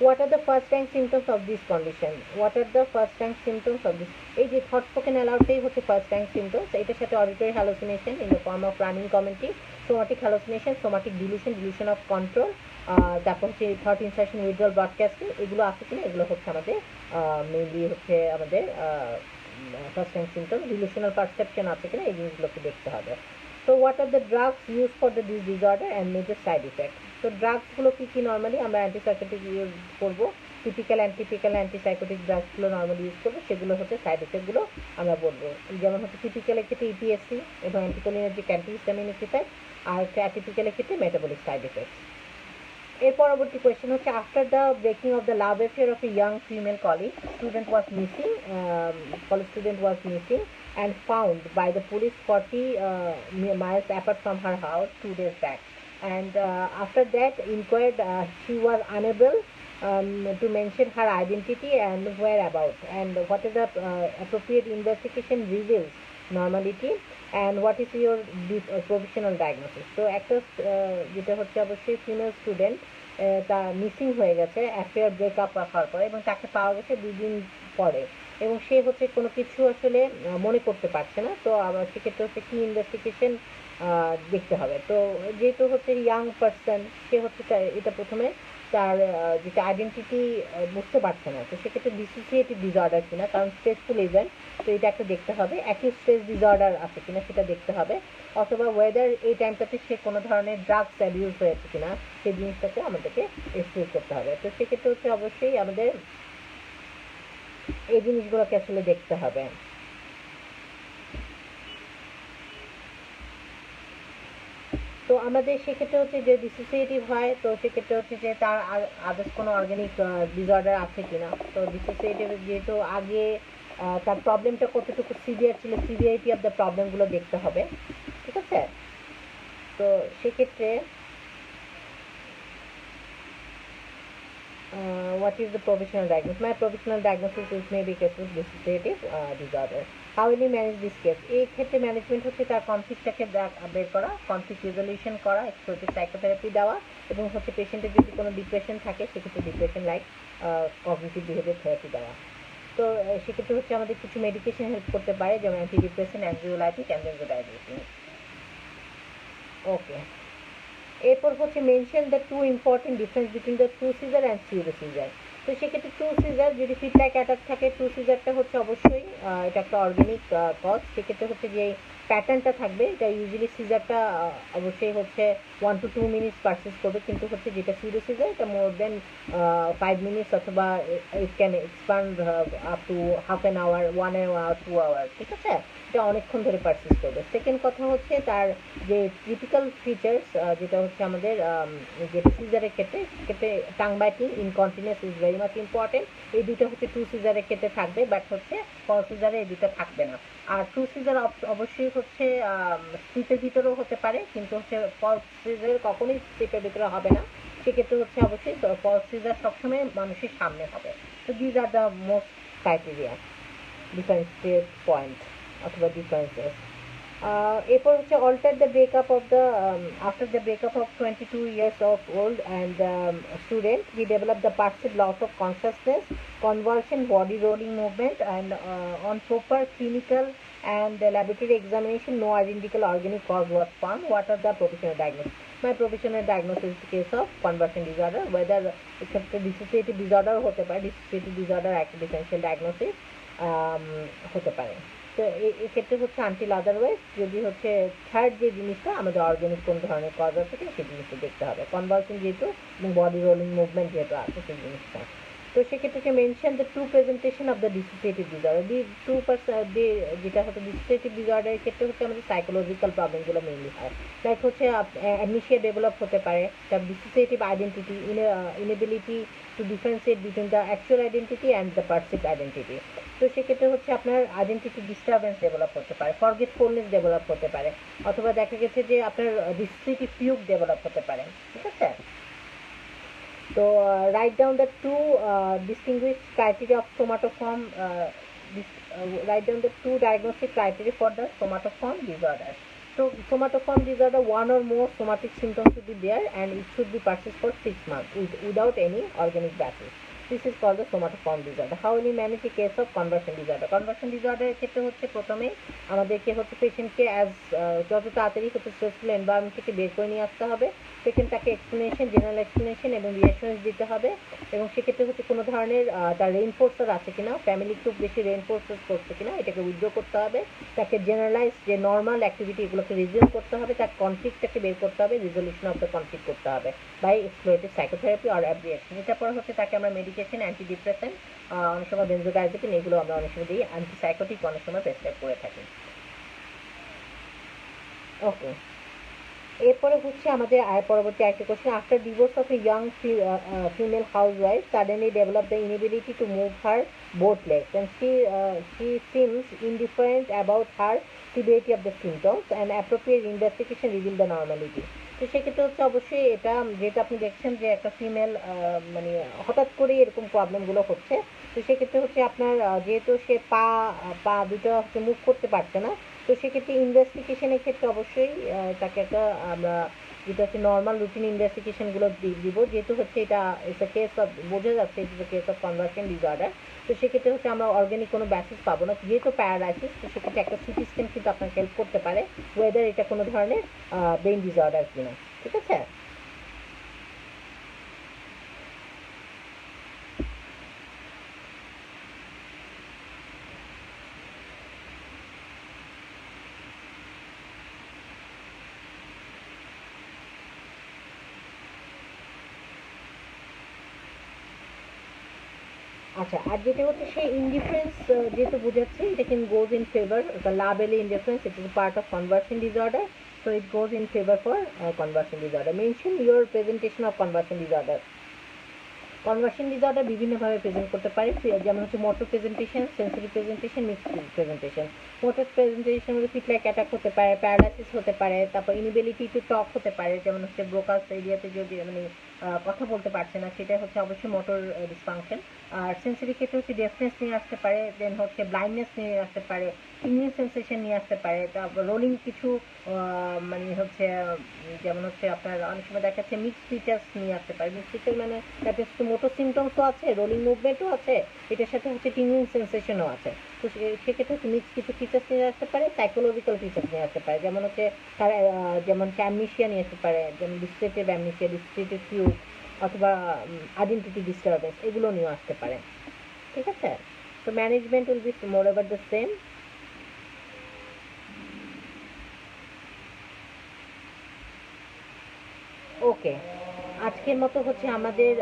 What are the first rank symptoms of this condition? What are the first rank symptoms of this? এই যে থট স্পোকেন অ্যালাউডটাই হচ্ছে ফার্স্ট র্যাঙ্ক সিমটমস। এটার সাথে auditory hallucination in the form of running commentary, somatic hallucination, somatic dilution of control, তারপর হচ্ছে thought insertion withdrawal broadcasting, এগুলো আছে কিনা, এগুলো হচ্ছে আমাদের মেইনলি হচ্ছে আমাদের first rank symptom. Delusional perception আছে কিনা এই জিনিসগুলোকে দেখতে হবে। So what are the drugs used for this disorder and major side effects? So ড্রাগসগুলো key key normally আমরা অ্যান্টিসাইকোটিক ইউজ করবো, টিপিক্যাল অ্যান্টিসাইকোটিক ড্রাগসগুলো নর্মালি ইউজ করবো, সেগুলো হচ্ছে সাইড এফেক্টগুলো আমরা বলবো। যেমন হচ্ছে টিপিক্যালের ক্ষেত্রে ইপিএসসি এবং অ্যান্টিকোলিনার্জিক অ্যান্টিহিস্টামিন ইফেক্ট, আর অ্যাটিপিক্যালের ক্ষেত্রে মেটাবলিক সাইড এফেক্টস। এর পরবর্তী কোয়েশ্চেন হচ্ছে, after the breaking of the love affair of a young female colleague was missing college student was missing and found by the police 40 miles apart from her house 2 days back, and after that inquired, she was unable to mention her identity and whereabouts, and what is the appropriate investigation reveals normality, and what is your provisional diagnosis? তো একটা যেটা হচ্ছে অবশ্যই female student তা missing হয়ে গেছে affair breakup হওয়ার পরে, এবং তাকে পাওয়া গেছে 2 দিন পরে, এবং সে হচ্ছে কোনো কিছু আসলে মনে করতে পারছে না। তো আবার সেক্ষেত্রে হচ্ছে কি ইনভেস্টিগেশন দেখতে হবে। তো যেহেতু হচ্ছে ইয়াং পার্সন, সে হচ্ছে এটা প্রথমে তার যেটা আইডেন্টিটি বুঝতে পারছে না, তো সেক্ষেত্রে ডিসোসিয়েটিভ ডিসঅর্ডার কিনা, কারণ স্ট্রেসফুল ইভেন্ট, তো এটা একটা দেখতে হবে। অ্যাকিউট স্ট্রেস ডিসঅর্ডার আছে কিনা সেটা দেখতে হবে, অথবা ওয়েদার এই টাইমটাতে সে কোনো ধরনের ড্রাগস অ্যাবিউজ হয়েছে কিনা সেই জিনিসটাকে আমাদেরকে এক্সপ্লোর করতে হবে। তো সেক্ষেত্রে হচ্ছে অবশ্যই আমাদের এই জিনিসগুলোকে আসলে দেখতে হবে। তো আমাদের সেক্ষেত্রে হচ্ছে যে ডিসোসিয়েটিভ হয়, তো সেক্ষেত্রে হচ্ছে যে তার আদার্স কোনো অর্গানিক ডিসঅর্ডার আছে কিনা। তো ডিসোসিয়েটিভ যেহেতু আগে তার প্রবলেমটা কতটুকু সিভিয়ার ছিল, সিভিয়ারিটি অফ দ্য প্রবলেমগুলো দেখতে হবে, ঠিক আছে। তো সেক্ষেত্রে what is the provisional diagnosis? My provisional diagnosis is maybe case of dissociative disorder. How will you manage this case? এই ক্ষেত্রে ম্যানেজমেন্ট হচ্ছে তার কনফ্লিক্টটাকে বের করা, কনফ্লিক্ট রেজলিউশন করা, এক্সপ্লোরেটিভ সাইকোথেরাপি দেওয়া, এবং হচ্ছে পেশেন্টের যদি কোনো ডিপ্রেশন থাকে সেক্ষেত্রে depression like cognitive behaviour therapy দেওয়া। তো সেক্ষেত্রে হচ্ছে আমাদের কিছু মেডিকেশন হেল্প করতে পারে, যেমন anti depression, anxiolytic, and benzodiazepine. Okay, এরপর হচ্ছে mention the two important difference between the true seizure and pseudo seizure. তো সেক্ষেত্রে ট্রু সিজার যদি ফিট লাইক অ্যাটাক থাকে, ট্রু সিজারটা হচ্ছে অবশ্যই এটা একটা অর্গানিক কজ। সেক্ষেত্রে হচ্ছে যে প্যাটার্নটা থাকবে, এটা ইউজুয়ালি সিজারটা অবশ্যই হচ্ছে 1 to 2 মিনিটস পারসিস করবে, কিন্তু হচ্ছে যেটা সিউডো সিজার এটা মোর দেন 5 মিনিটস, অথবা it can expand up to half an hour, 1 hour, 2 hour, ঠিক আছে, এটা অনেকক্ষণ ধরে পারসিস করবে। সেকেন্ড কথা হচ্ছে তার যে টিপিক্যাল ফিচার্স, যেটা হচ্ছে আমাদের যেটা সিজারের ক্ষেত্রে tongue biting, incontinence is very much important. এই দুটো হচ্ছে টু সিজারের ক্ষেত্রে থাকবে, বাট হচ্ছে ফল সিজারে এই দুটো থাকবে না। আর টু সিজার অবশ্যই হচ্ছে স্লিপের ভিতরেও হতে পারে, কিন্তু হচ্ছে ফল সিজার কখনোই স্লিপের ভিতরে হবে না। সেক্ষেত্রে হচ্ছে অবশ্যই ফল সিজার সবসময় মানুষের সামনে হবে। তো these are the most criteria, differentiate point অথবা ডিফারেন্সেস। এরপর হচ্ছে alter the breakup of the after the breakup of 22 years of old and student, we develop the perceived loss of consciousness, convulsion, body rolling movement, and on proper clinical and laboratory examination no identical organic cause was found. What are the professional diagnosis? My professional diagnosis is the case of conversion disorder, whether it's a dissociative disorder হতে পারে, dissociative disorder একটা differential diagnosis হতে পারে। তো এক্ষেত্রে হচ্ছে until otherwise যদি হচ্ছে থার্ড যে জিনিসটা আমাদের অর্গানিক কোন ধরনের কজ আছে সেই জিনিসটা দেখতে হবে, কনভালশন যেহেতু এবং বডি রোলিং মুভমেন্ট যেহেতু আছে সেই জিনিসটা। তো সেক্ষেত্রে mention the true presentation of the dissociative disorder. যেটা হচ্ছে ডিসোসিয়েটিভ ডিসঅর্ডারের ক্ষেত্রে হচ্ছে আমাদের সাইকোলজিক্যাল প্রবলেমগুলো মেইনলি হয়, লাইক হচ্ছে অ্যামনেশিয়া ডেভেলপ হতে পারে, তার dissociative identity, inability to differentiate between the actual identity and the perceived identity. তো সেক্ষেত্রে হচ্ছে আপনার আইডেন্টিটি ডিস্টারবেন্স ডেভেলপ হতে পারে, ফরগেটফুলনেস ডেভেলপ হতে পারে, অথবা দেখা গেছে যে আপনার ডিসোসিয়েটিভ ফিউগ ডেভেলপ হতে পারে, ঠিক আছে। তো write down the two distinguish criteria of somatoform, write down the two diagnostic criteria for the somatoform disorder. So somatoform disorder, one or more somatic symptoms should be there and it should be persist for 6 months without any organic basis. This is called the somatoform disorder. How will you manage a case of conversion disorder? Conversion disorder এর ক্ষেত্রে হচ্ছে প্রথমে আমাদেরকে হচ্ছে পেশেন্টকে যত তাড়াতাড়ি হচ্ছে স্ট্রেসফুল এনভায়রনমেন্ট থেকে বের করে নিয়ে আসতে হবে। সেকেন্ড, তাকে এক্সপ্লেনেশন, জেনারেল এক্সপ্লেনেশন এবং রিঅ্যাসুরেন্স দিতে হবে, এবং সেক্ষেত্রে হচ্ছে কোনো ধরনের তার রেইনফোর্সার আছে কিনা, ফ্যামিলি খুব বেশি রেইনফোর্সার করছে কিনা এটাকে উইথড্র করতে হবে, তাকে জেনারেলাইজ যে নর্মাল অ্যাক্টিভিটি এগুলোকে রিজিউম করতে হবে, তার কনফ্লিক্টটাকে বের করতে হবে, রিজলিউশন অফ দ্য কনফ্লিক্ট করতে হবে বাই এক্সপ্লোরেটিভ সাইকোথেরাপি আর অ্যাব্রিয়েশন। এটার পর হচ্ছে তাকে আমরা মেডিকেশন, অ্যান্টি ডিপ্রেশন, অনেক সময় বেনজোডাইজেপিন, এগুলো আমরা অনেক সময় দিই, অ্যান্টিসাইকোটিক অনেক সময় প্রেসক্রাইব করে থাকি। ওকে, এরপরে হচ্ছে আমাদের পরবর্তী একটা question, after divorce of a young female housewife suddenly developed the inability to move her both legs and she seems indifferent about her severity of the symptoms and appropriate investigation revealed the normality. তো সেক্ষেত্রে হচ্ছে অবশ্যই এটা যেটা আপনি দেখছেন যে একটা ফিমেল মানে হঠাৎ করে এরকম প্রবলেমগুলো হচ্ছে, তো সেক্ষেত্রে হচ্ছে আপনার যেহেতু সে পা দুটো হচ্ছে মুভ করতে পারছে না, তো সেক্ষেত্রে ইনভেস্টিগেশনের ক্ষেত্রে অবশ্যই তাকে একটা আমরা যেটা হচ্ছে নর্মাল রুটিন ইনভেস্টিগেশনগুলো দিব, যেহেতু হচ্ছে এটা ইটস এ কেস অফ, বোঝা যাচ্ছে it's a case of conversion disorder. তো সেক্ষেত্রে হচ্ছে আমরা অর্গানিক কোনো ব্যাসিস পাবো না, যেহেতু প্যারালাইসিস, তো সেক্ষেত্রে একটা সিটি স্ক্যান কিন্তু আপনাকে হেল্প করতে পারে ওয়েদার এটা কোনো ধরনের ব্রেন ডিসঅর্ডার কিনা, ঠিক আছে। আচ্ছা, আর যেটা হচ্ছে সেই ইনডিফারেন্স যেহেতু বোঝাচ্ছে, এটা কিন্তু goes in favour the la belle indifference, it is part of conversion disorder, so it goes in favor for conversion disorder. Mention your presentation of conversion disorder. Conversion disorder বিভিন্নভাবে প্রেজেন্ট করতে পারে, যেমন হচ্ছে motor presentation, sensory presentation, mixed presentation. Motor presentation মধ্যে fit like attack হতে পারে, paralysis হতে পারে, তারপর ইনএবিলিটি টু টক হতে পারে, যেমন হচ্ছে ব্রোকাস এরিয়াতে যদি মানে কথা বলতে পারছে না, সেটা হচ্ছে অবশ্যই মোটর ডিসফাংশন। আর সেন্সরি ক্ষেত্রে হচ্ছে ডেফনেস নিয়ে আসতে পারে, দেন হচ্ছে ব্লাইন্ডনেস নিয়ে আসতে পারে, টিংলিং সেন্সেশন নিয়ে আসতে পারে, তারপর রোলিং কিছু মানে হচ্ছে যেমন হচ্ছে আপনার অনেক সময় দেখা যাচ্ছে মিক্স ফিচার্স নিয়ে আসতে পারে। মিক্স ফিচার মানে দ্যাট ইজ মোটর সিমটমসও আছে, রোলিং মুভমেন্টও আছে, এটার সাথে হচ্ছে টিংলিং সেন্সেশনও আছে। তো সেক্ষেত্রে হচ্ছে মিক্স কিছু ফিচার্স নিয়ে আসতে পারে, সাইকোলজিক্যাল ফিচার্স নিয়ে আসতে পারে, যেমন হচ্ছে তার যেমন অ্যামনেশিয়া নিয়ে আসতে পারে, যেমন ডিসক্রিটিভ অ্যামনেশিয়া, ডিসক্রিটিভ ফিউজ, অথবা আইডেন্টিটি ডিস্টারবেন্স, এগুলো নিয়েও আসতে পারে। ঠিক আছে, তো management will be more over the same. Okay, আজকের মতো হচ্ছে আমাদের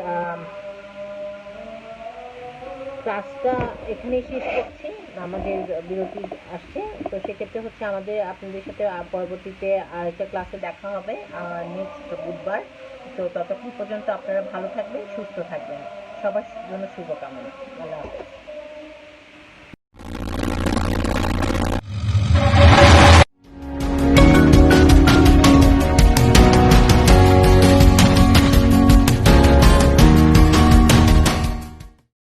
ক্লাসটা এখানেই শেষ করছি, আমাদের বিরতি আসছে। তো সেক্ষেত্রে হচ্ছে আমাদের আপনাদের সাথে পরবর্তীতে আরেকটা ক্লাসে দেখা হবে নেক্সট বুধবার। তো ততক্ষণ পর্যন্ত আপনারা ভালো থাকবেন, সুস্থ থাকবেন, সবার জন্য শুভকামনা। আল্লাহ হাফেজ।